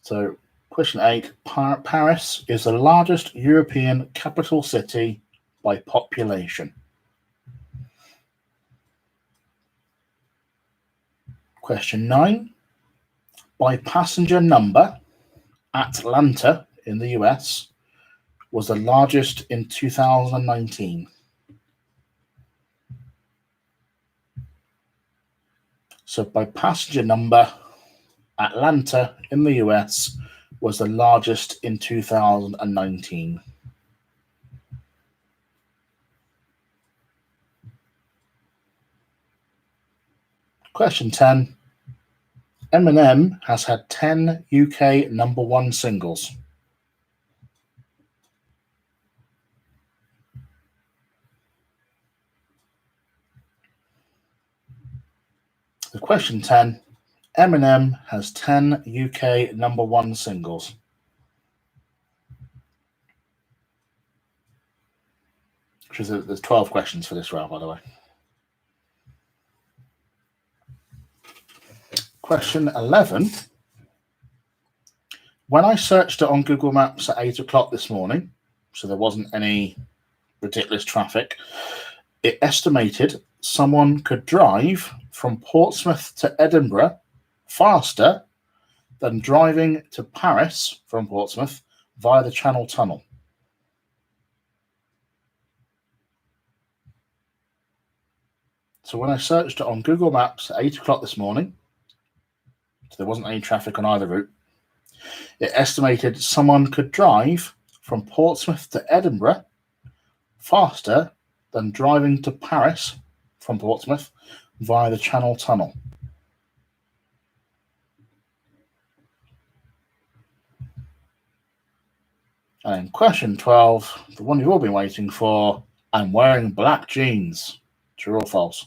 Speaker 1: So, question 8, Paris is the largest European capital city by population. Question 9, by passenger number, Atlanta in the US was the largest in 2019. So, by passenger number, Atlanta in the US was the largest in 2019. Question 10. Eminem has had 10 UK number 1 singles. The question 10. Eminem has 10 UK number 1 singles. There's 12 questions for this round, by the way. Question 11. When I searched it on Google Maps at 8 o'clock this morning, so there wasn't any ridiculous traffic, it estimated someone could drive from Portsmouth to Edinburgh faster than driving to Paris from Portsmouth via the Channel Tunnel. So when I searched it on Google Maps at 8 o'clock this morning, so there wasn't any traffic on either route, it estimated someone could drive from Portsmouth to Edinburgh faster than driving to Paris from Portsmouth via the Channel Tunnel. And question 12, the one you've all been waiting for, I'm wearing black jeans. True or false?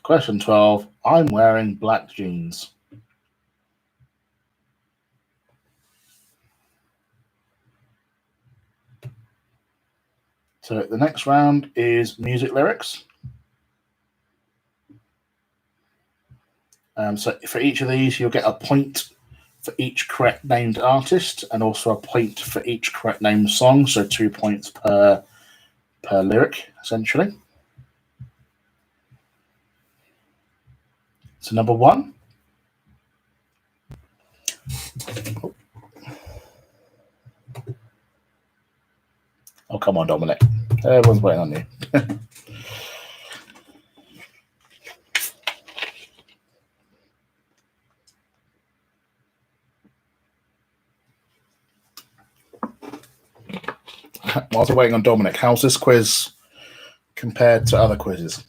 Speaker 1: Question 12, I'm wearing black jeans. So the next round is music lyrics. So for each of these, you'll get a point for each correct named artist, and also a point for each correct named song. So 2 points per lyric, essentially. So number 1. Oh, come on, Dominic. Everyone's waiting on you. Whilst we're waiting on Dominic, how's this quiz compared to other quizzes?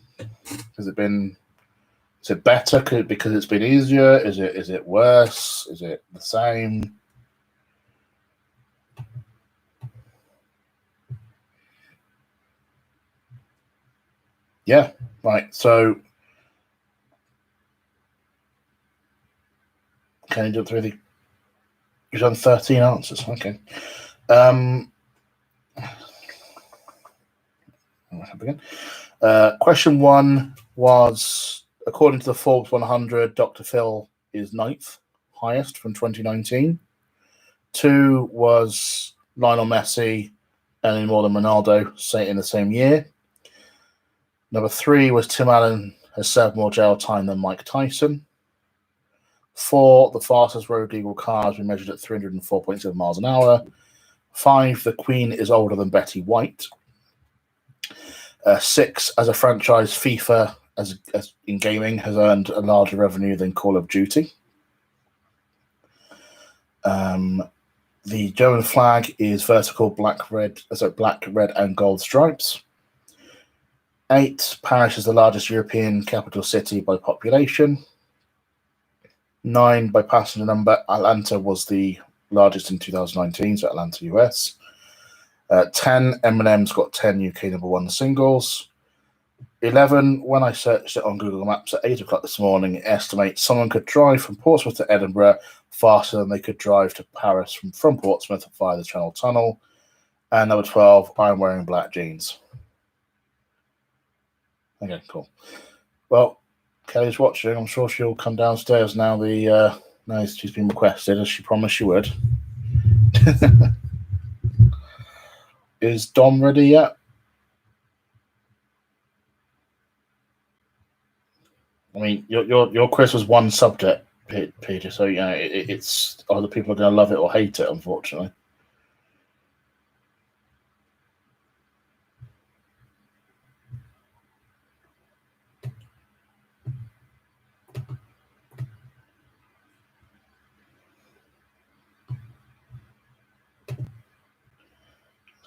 Speaker 1: Is it better because it's been easier? Is it worse? Is it the same? Yeah, right. So can you do it through the? You've done 13 answers. Okay. Begin. Question 1 was, according to the Forbes 100, Dr. Phil is 9th highest from 2019. 2 was Lionel Messi earning more than Ronaldo, say in the same year. Number 3 was Tim Allen has served more jail time than Mike Tyson. 4, the fastest road legal car has been measured at 304.7 miles an hour. 5, the Queen is older than Betty White. 6, as a franchise, FIFA, as in gaming, has earned a larger revenue than Call of Duty. The German flag is vertical, black, red, and gold stripes. 8, Paris is the largest European capital city by population. 9, by passenger number, Atlanta was the largest in 2019, so Atlanta, US. 10, Eminem's got 10 UK number 1 singles. 11, when I searched it on Google Maps at 8 o'clock this morning, it estimates someone could drive from Portsmouth to Edinburgh faster than they could drive to Paris from Portsmouth via the Channel Tunnel. And number 12, I'm wearing black jeans. Okay, cool. Well, Kelly's watching. I'm sure she'll come downstairs now. Now she's been requested, as she promised she would. Is Dom ready yet? I mean, your quiz was one subject, Peter. So it's either people are going to love it or hate it. Unfortunately.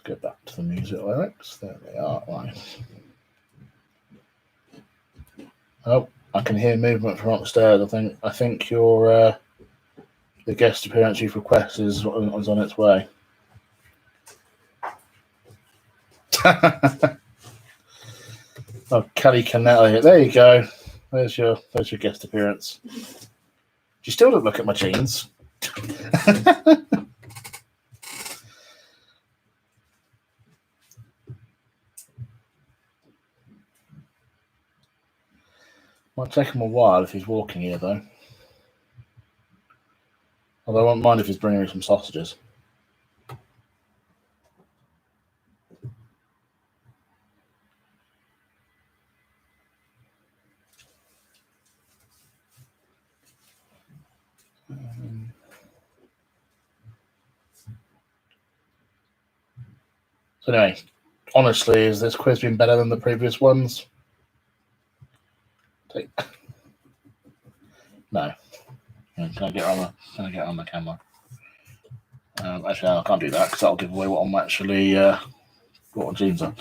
Speaker 1: Go back to the music lyrics. There they are. Right. Oh, I can hear movement from upstairs. I think your the guest appearance you've requested is on its way. Oh, Kelly Canelli. There you go. There's your guest appearance. You still don't look at my jeans. Might take him a while if he's walking here, though. Although I won't mind if he's bringing me some sausages. So anyway, honestly, has this quiz been better than the previous ones? No. Can I get on the camera? Actually, I can't do that because that'll give away what I'm actually what my jeans are.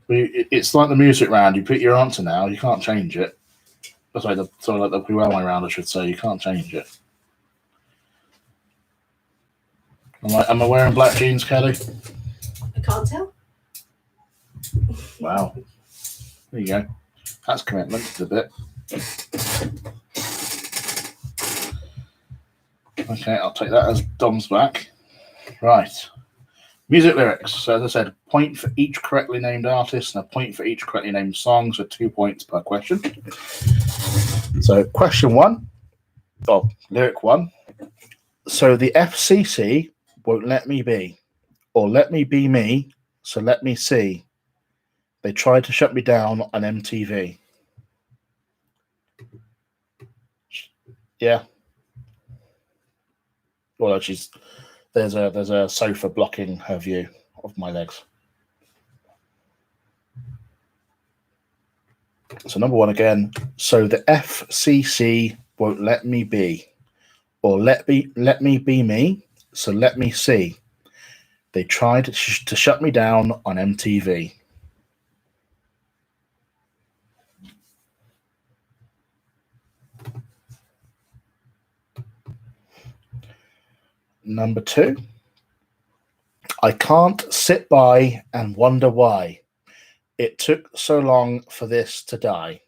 Speaker 1: It's like the music round. You put your answer now. You can't change it. Sorry, like the Puelme round, I should say. You can't change it. Am I wearing black jeans, Kelly?
Speaker 2: I can't tell.
Speaker 1: Wow. There you go. That's commitment a bit. Okay, I'll take that as Dom's back. Right. Music lyrics. So as I said, point for each correctly named artist and a point for each correctly named song, so 2 points per question. So question 1, or lyric 1. So the FCC won't let me be, or let me be me, so let me see. They tried to shut me down on MTV. Yeah. Well, there's a sofa blocking her view of my legs. So number 1 again. So the FCC won't let me be, or let me be me, so let me see. They tried to shut me down on MTV. Number 2. I can't sit by and wonder why it took so long for this to die.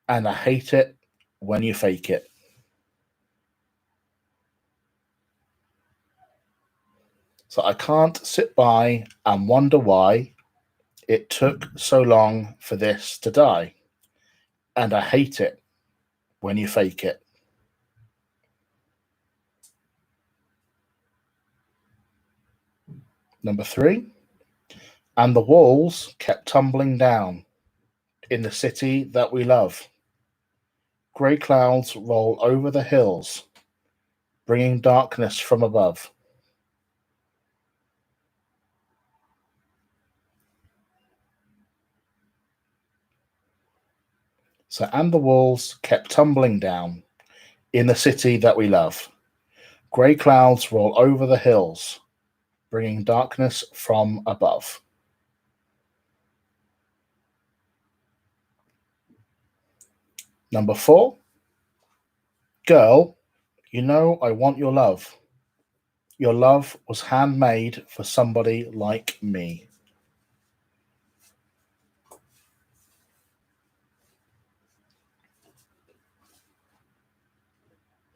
Speaker 1: And I hate it when you fake it. So I can't sit by and wonder why it took so long for this to die. And I hate it when you fake it. Number 3. And the walls kept tumbling down in the city that we love. Grey clouds roll over the hills, bringing darkness from above. So, and the walls kept tumbling down in the city that we love. Grey clouds roll over the hills, bringing darkness from above. Number 4. Girl, you know I want your love. Your love was handmade for somebody like me.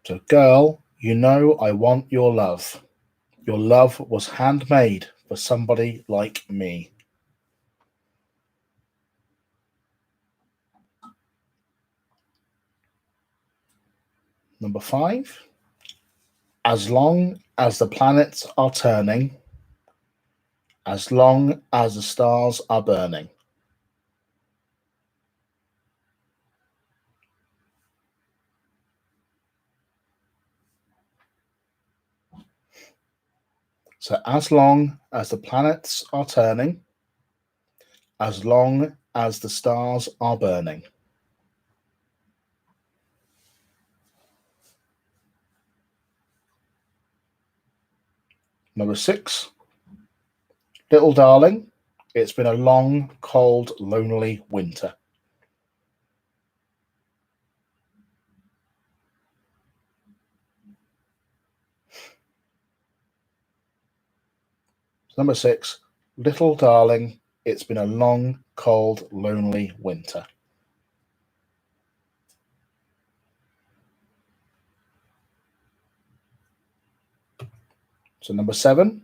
Speaker 1: So, girl, you know I want your love. Your love was handmade for somebody like me. Number 5. As long as the planets are turning, as long as the stars are burning. So, as long as the planets are turning, as long as the stars are burning. Number 6. Little darling, it's been a long, cold, lonely winter. Number 6. Little darling, it's been a long, cold, lonely winter. So number 7.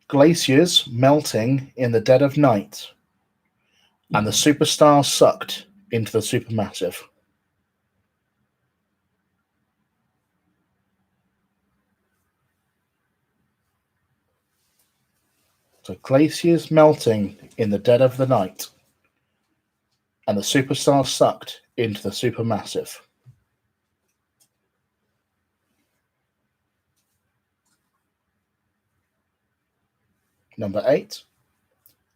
Speaker 1: Glaciers melting in the dead of night, and the superstars sucked into the supermassive. So glaciers melting in the dead of the night, and the superstars sucked into the supermassive. Number 8.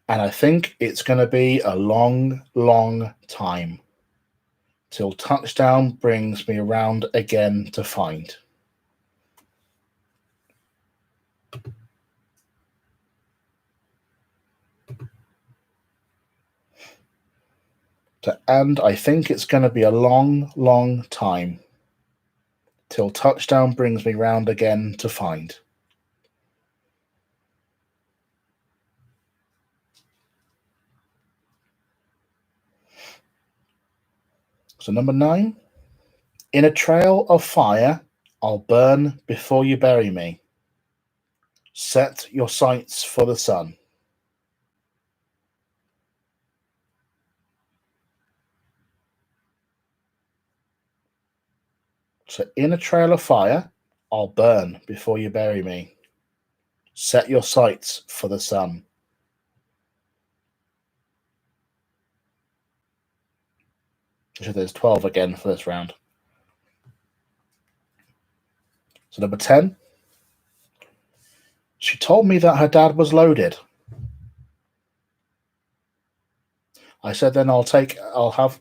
Speaker 1: And I think it's going to be a long, long time till touchdown brings me around again to find. And I think it's going to be a long, long time till touchdown brings me round again to find. So number 9. In a trail of fire I'll burn before you bury me. Set your sights for the sun. So in a trail of fire, I'll burn before you bury me. Set your sights for the sun. So there's 12 again for this round. So number 10. She told me that her dad was loaded. I said I'll have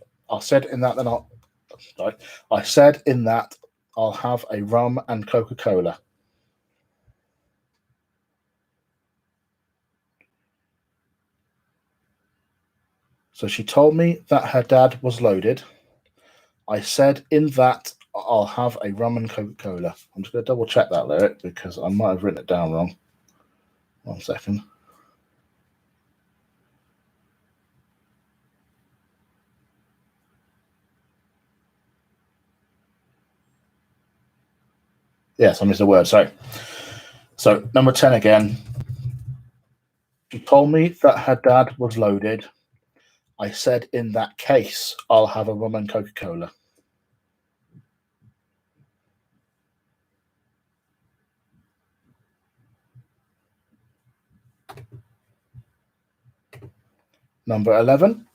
Speaker 1: a rum and Coca-Cola. So she told me that her dad was loaded. I said in that I'll have a rum and Coca-Cola. I'm just going to double check that lyric because I might have written it down wrong. 1 second. Yes, I missed a word. Sorry. So number 10 again. She told me that her dad was loaded. I said in that case, I'll have a rum and Coca-Cola. Number 11.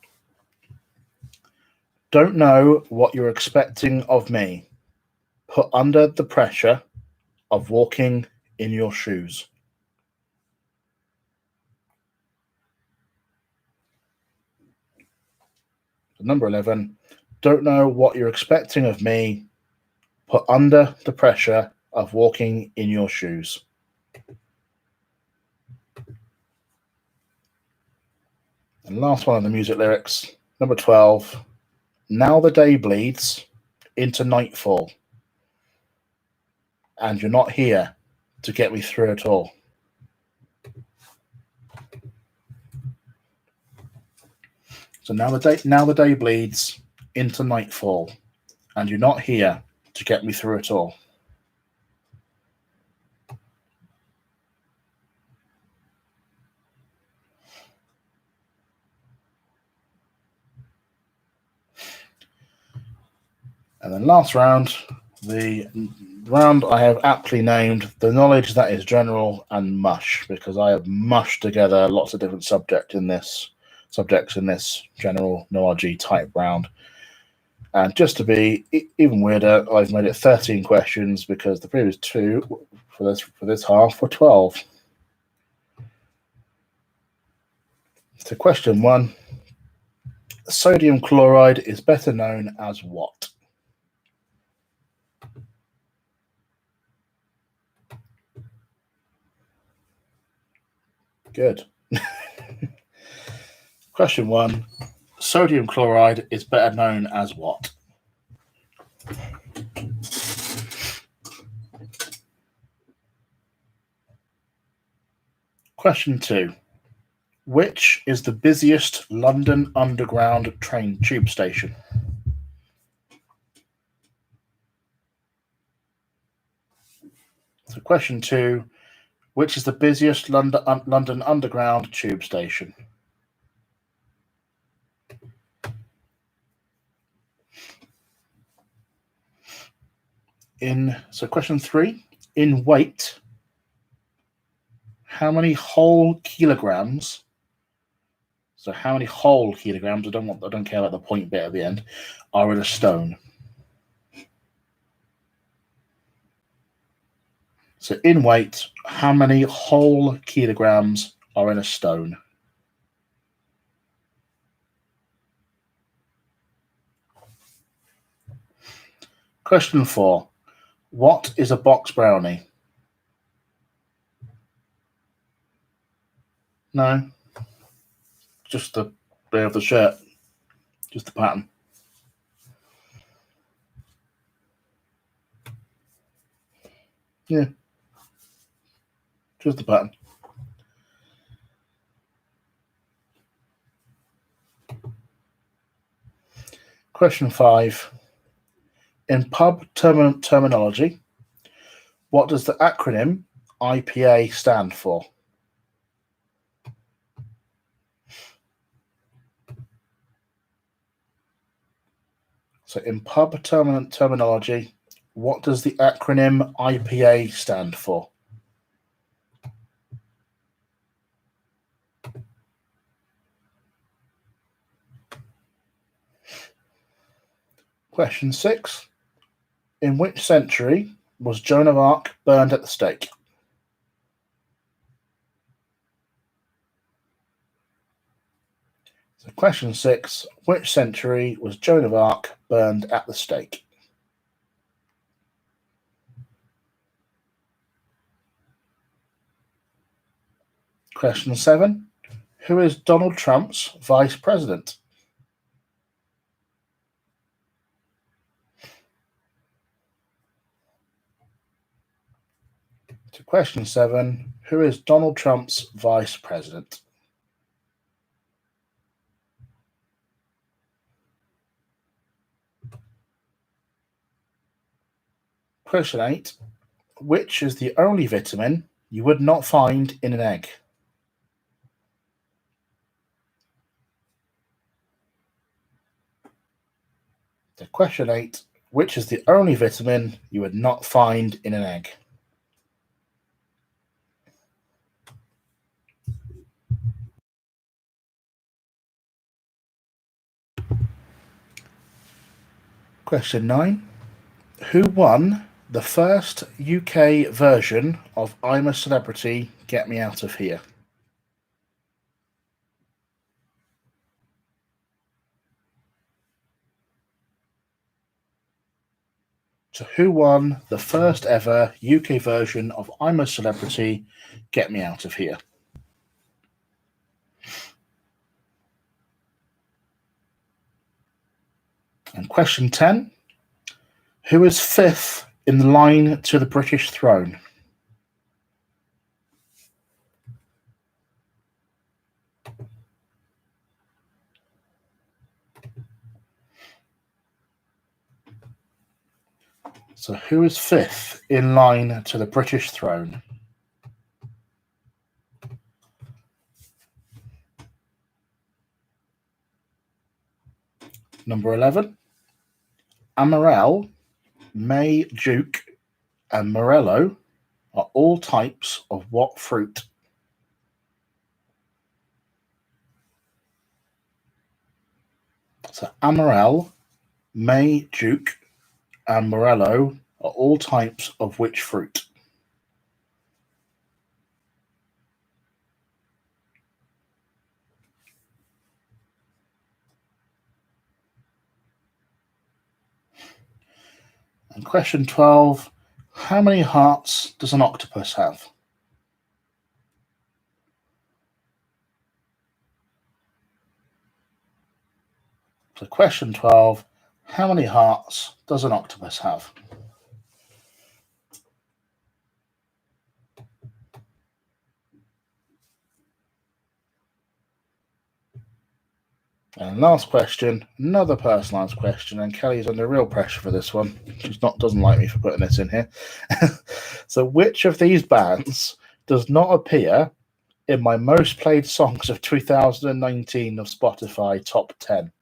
Speaker 1: Don't know what you're expecting of me. Put under the pressure of walking in your shoes. Number 11. Don't know what you're expecting of me. Put under the pressure of walking in your shoes. And last one of the music lyrics. Number 12. Now the day bleeds into nightfall, and you're not here to get me through it all. So now the day bleeds into nightfall, and you're not here to get me through it all. And then last round, the round I have aptly named The Knowledge That Is General and Mush, because I have mushed together lots of different subjects in this general knowledge type round. And just to be even weirder, I've made it 13 questions because the previous two for this half were 12. So question 1. Sodium chloride is better known as what? Good. Question 1. Sodium chloride is better known as what? Question 2. Which is the busiest London Underground train tube station? So question 2. Which is the busiest London Underground tube station? So question 3. In weight, how many whole kilograms? So how many whole kilograms? I don't care about the point bit at the end. Are in a stone. So in weight, how many whole kilograms are in a stone? Question 4. What is a box brownie? No. Just the bit of the shirt. Just the pattern. Yeah. Just the pattern. Question 5. In pub terminology, What does the acronym IPA stand for? So in pub terminology, what does the acronym IPA stand for? Question 6. In which century was Joan of Arc burned at the stake? So question 6. Which century was Joan of Arc burned at the stake? Question 7. Who is Donald Trump's vice president? To question 7, who is Donald Trump's vice president? Question 8, which is the only vitamin you would not find in an egg? To question 8, which is the only vitamin you would not find in an egg? Question 9. Who won the first UK version of I'm a Celebrity, Get Me Out of Here? So who won the first ever UK version of I'm a Celebrity, Get Me Out of Here? And question 10. Who is fifth in line to the British throne? So who is fifth in line to the British throne? Number 11. Amarel, May, Duke, and Morello are all types of what fruit? So Amarel, May, Duke, and Morello are all types of which fruit? And question 12. How many hearts does an octopus have? So question 12. How many hearts does an octopus have? And last question, another personalised question, and Kelly's under real pressure for this one. Doesn't like me for putting this in here. So which of these bands does not appear in my most played songs of 2019 of Spotify top 10?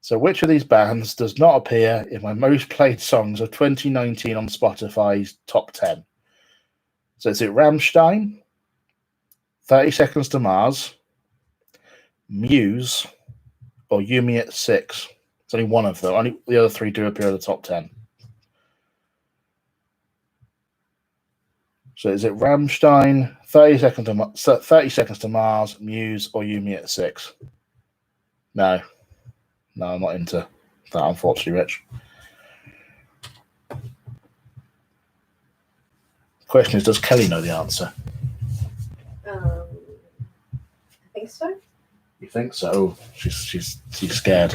Speaker 1: So which of these bands does not appear in my most played songs of 2019 on Spotify's top 10? So is it Rammstein, 30 Seconds to Mars, Muse, or Yumi at 6? It's only one of them. Only the other three do appear in the top 10. So is it Rammstein, 30 Seconds to Mars, Muse, or Yumi at 6? No, I'm not into that, unfortunately, Rich. The question is, does Kelly know the answer?
Speaker 2: I think so.
Speaker 1: You think so? She's scared.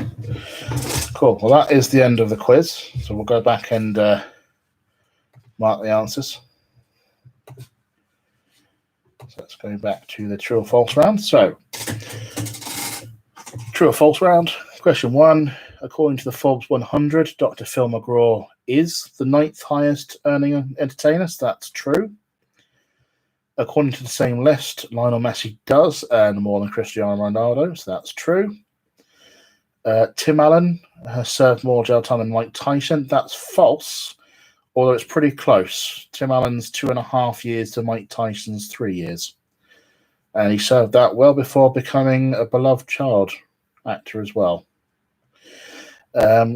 Speaker 1: Cool. Well, that is the end of the quiz. So we'll go back and mark the answers. So let's go back to the true or false round. So, true or false round. Question 1. according to the Forbes 100, Dr. Phil McGraw is the 9th highest earning entertainer, so that's true. According to the same list, Lionel Messi does earn more than Cristiano Ronaldo, so that's true. Tim Allen has served more jail time than Mike Tyson. That's false, although it's pretty close. Tim Allen's 2.5 years to Mike Tyson's 3 years. And he served that well before becoming a beloved child actor as well.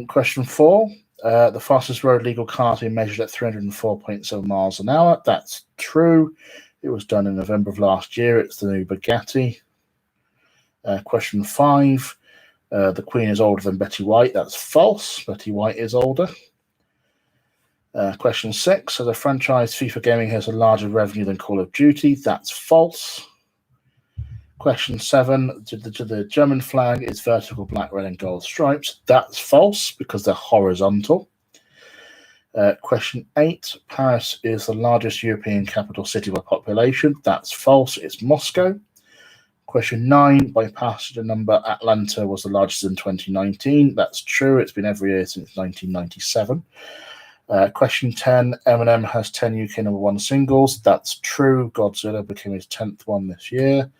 Speaker 1: Question 4. The fastest road legal car to be measured at 304.7 miles an hour. That's true. It was done in November of last year. It's the new Bugatti. Question 5. The Queen is older than Betty White. That's false. Betty White is older. Question 6. So the franchise FIFA Gaming has a larger revenue than Call of Duty. That's false. Question 7. The German flag is vertical black, red, and gold stripes. That's false because they're horizontal. Question 8. Paris is the largest European capital city by population. That's false. It's Moscow. Question 9. By passenger number, Atlanta was the largest in 2019. That's true. It's been every year since 1997. Question 10. Eminem has 10 UK number 1 singles. That's true. Godzilla became his 10th one this year.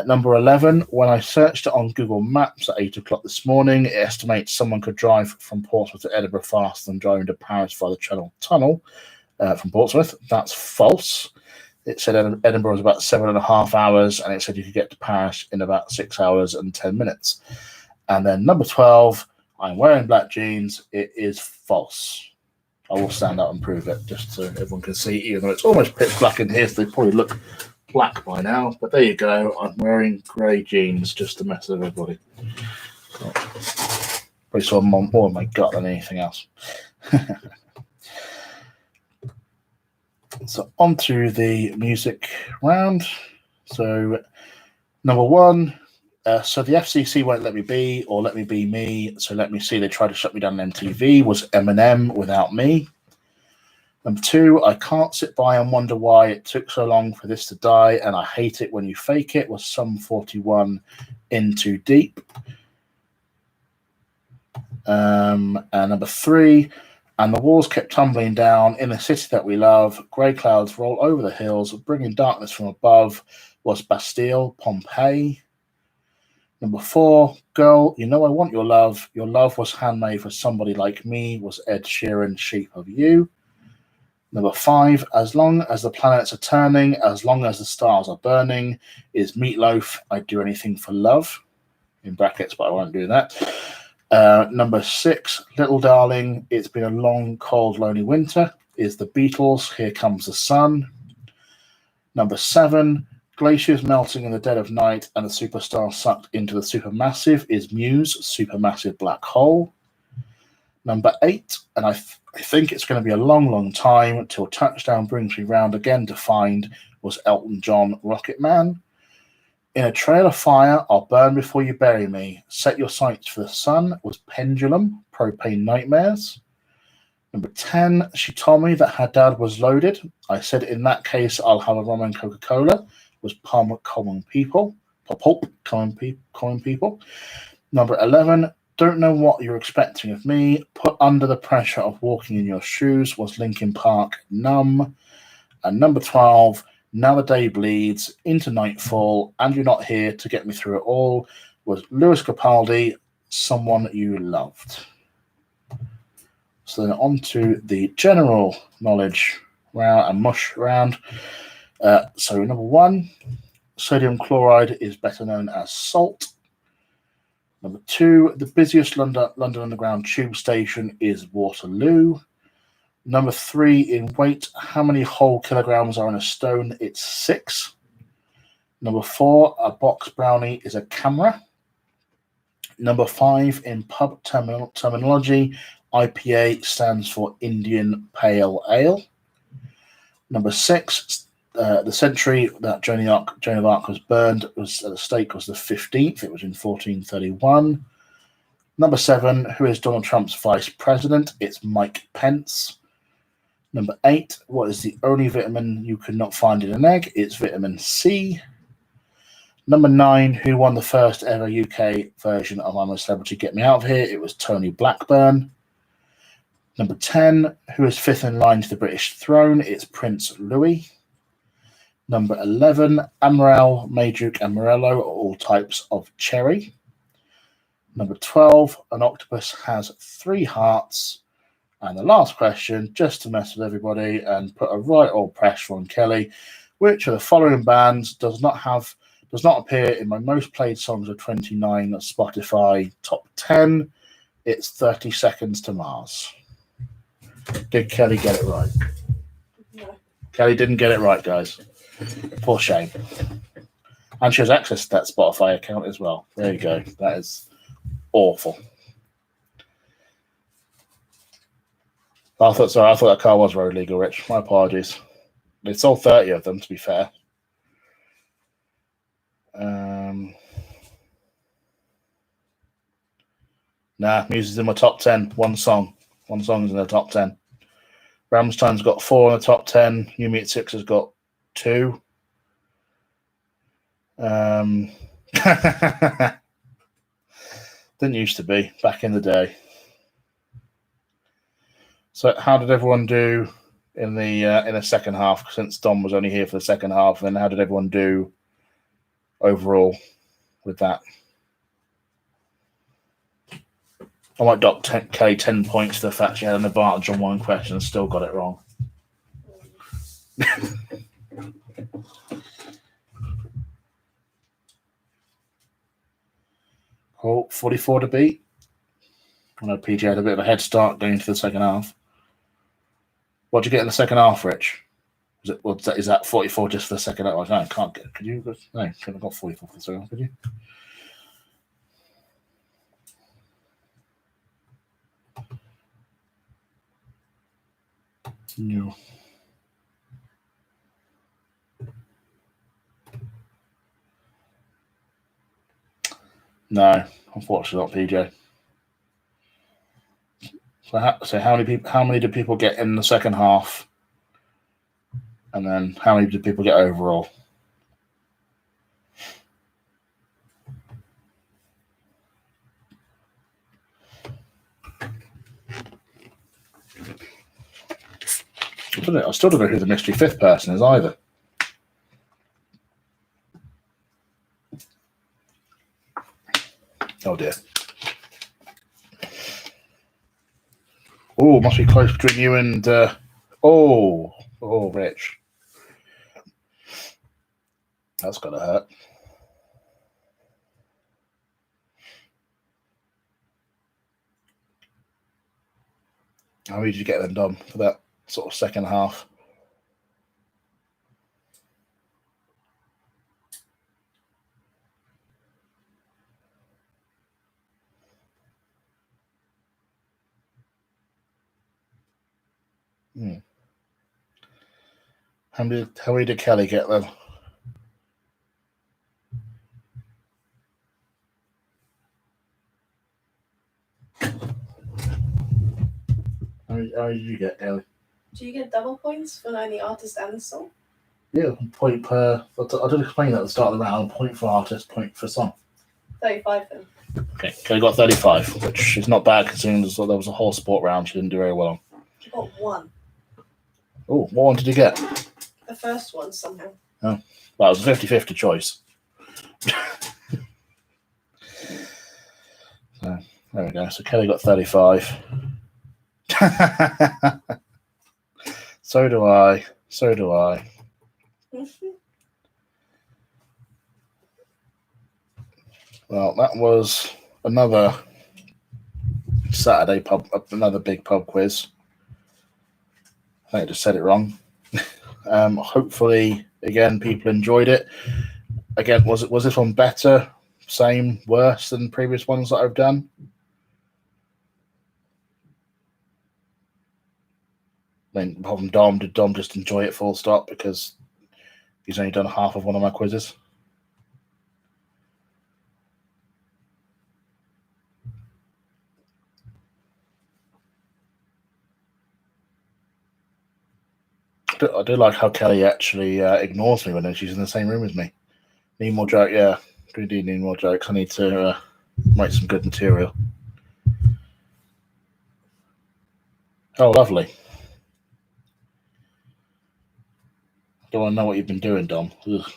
Speaker 1: Number 11, when I searched it on Google Maps at 8 o'clock this morning, it estimates someone could drive from Portsmouth to Edinburgh faster than driving to Paris via the Channel Tunnel from Portsmouth. That's false. It said Edinburgh was about 7.5 hours, and it said you could get to Paris in about 6 hours and 10 minutes. And then number 12, I'm wearing black jeans. It is false. I will stand up and prove it just so everyone can see, even though it's almost pitch black in here, so they probably look black by now, but there you go. I'm wearing grey jeans just to mess with everybody. Probably saw more of my gut than anything else. So on to the music round. So number 1, so the FCC won't let me be, or let me be me. So let me see. They tried to shut me down on MTV. Was Eminem Without Me. Number 2, I can't sit by and wonder why it took so long for this to die, and I hate it when you fake it. Was Sum 41 In Too Deep. And number 3, and the walls kept tumbling down in the city that we love. Grey clouds roll over the hills, bringing darkness from above. Was Bastille, Pompeii. Number 4, Girl, You Know I Want Your Love. Your love was handmade for somebody like me. Was Ed Sheeran, Shape of You. Number 5, As Long as the Planets Are Turning, As Long as the Stars Are Burning. Is Meatloaf, I'd Do Anything for Love. In brackets, but I won't do that. Number 6, Little Darling, It's Been a Long, Cold, Lonely Winter. Is the Beatles, Here Comes the Sun. Number 7, Glaciers Melting in the Dead of Night and the Superstar Sucked into the Supermassive. Is Muse, Supermassive Black Hole. Number 8, and I think it's going to be a long, long time till Touchdown Brings Me Round Again to find. Was Elton John, Rocket Man. In a Trail of Fire, I'll Burn Before You Bury Me. Set Your Sights for the Sun. Was Pendulum, Propane Nightmares. Number 10, She Told Me That Her Dad Was Loaded. I said, in that case, I'll have a rum and Coca-Cola. Was Palm Common People. Pulp, Common People. Number 11, Don't Know What You're Expecting of Me. Put Under the Pressure of Walking in Your Shoes. Was Linkin Park, Numb. And number 12, Now the Day Bleeds, Into Nightfall, and You're Not Here to Get Me Through It All. Was Lewis Capaldi, Someone You Loved. So then on to the general knowledge round and mush round. So number 1, sodium chloride is better known as salt. Number 2, the busiest London Underground tube station is Waterloo. Number 3, in weight, how many whole kilograms are in a stone? It's 6. Number 4, a box brownie is a camera. Number 5, in pub terminology, IPA stands for Indian Pale Ale. Number 6, the century that Joan of Arc was burned was at the stake was the 15th. It was in 1431. Number 7, who is Donald Trump's vice president? It's Mike Pence. Number 8, what is the only vitamin you could not find in an egg? It's vitamin C. Number 9, who won the first ever UK version of I'm a Celebrity, Get Me Out of Here? It was Tony Blackburn. Number 10, who is 5th in line to the British throne? It's Prince Louis. Number 11, Amarel, Mayduke and Morello are all types of cherry. Number 12, an octopus has 3 hearts. And the last question, just to mess with everybody and put a right old pressure on Kelly, which of the following bands does not appear in my most played songs of 29 Spotify top 10? It's 30 Seconds to Mars. Did Kelly get it right?
Speaker 2: No.
Speaker 1: Kelly didn't get it right, guys. For shame. And she has access to that Spotify account as well. There you go. That is awful. I thought that car was road legal, Rich. My apologies. They sold 30 of them, to be fair. Nah, music's in my top 10. One song is in the top 10. Rammstein's got 4 in the top 10. You Meet 6 has got 2. Didn't used to be back in the day. So how did everyone do in the second half? Since Dom was only here for the second half, and how did everyone do overall with that? I might dock Kelly 10 points to the fact she had an advantage on one question and still got it wrong. Cool. 44 to beat. I know PJ had a bit of a head start going into the second half. What did you get in the second half, Rich? Is that 44 just for the second half? No, I can't get. Could you? No, couldn't have got 44 for the second half, could you? No. No, unfortunately not, PJ. So how many did people get in the second half? And then how many did people get overall? I still don't know who the mystery 5th person is either. Oh dear. Oh, must be close between you and Rich. That's gotta hurt. How did you get them done for that sort of second half? How many did Kelly get then? How did you get, Kelly?
Speaker 2: Do you get double points for knowing the artist and the song?
Speaker 1: Yeah, point per. I did explain that at the start of the round. Point for artist, point for song.
Speaker 2: 35 then.
Speaker 1: Okay, Kelly got 35, which is not bad considering there was a whole sport round she didn't do very well on.
Speaker 2: You got 1.
Speaker 1: Oh, what one did you get?
Speaker 2: The first one somehow.
Speaker 1: Oh, well, it was a 50-50 choice. So, there we go. So Kelly got 35. So do I. Well, that was another Saturday another big pub quiz. I think I just said it wrong. Hopefully, again, people enjoyed it. Again, was this one better, same, worse than previous ones that I've done? I mean, apart from Dom, did Dom just enjoy it full stop because he's only done half of one of my quizzes? I do like how Kelly actually ignores me when she's in the same room as me. Need more joke, yeah. We do need more jokes. I need to write some good material. Oh, lovely. Don't want to know what you've been doing, Dom. Ugh.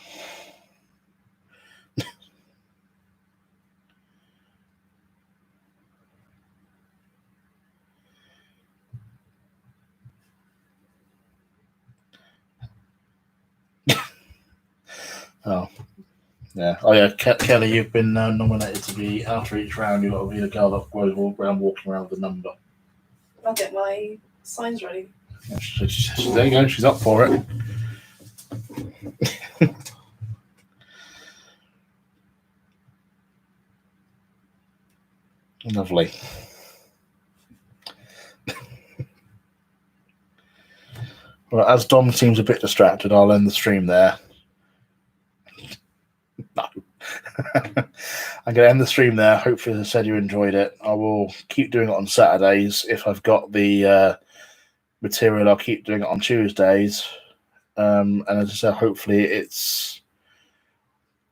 Speaker 1: Oh, yeah. Oh, yeah. Kelly, you've been nominated to be, after each round, you've got to be the girl that goes around walking around with the number.
Speaker 2: I'll get my signs ready.
Speaker 1: Yeah, there you go. She's up for it. Lovely. Well, as Dom seems a bit distracted, I'll end the stream there. No. I'm going to end the stream there. Hopefully, as I said, you enjoyed it. I will keep doing it on Saturdays. If I've got the material, I'll keep doing it on Tuesdays. And as I said, hopefully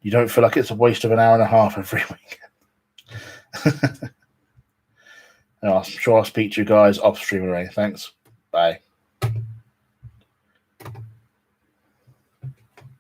Speaker 1: you don't feel like it's a waste of an hour and a half every week. I'm sure I'll speak to you guys off stream already. Thanks. Bye.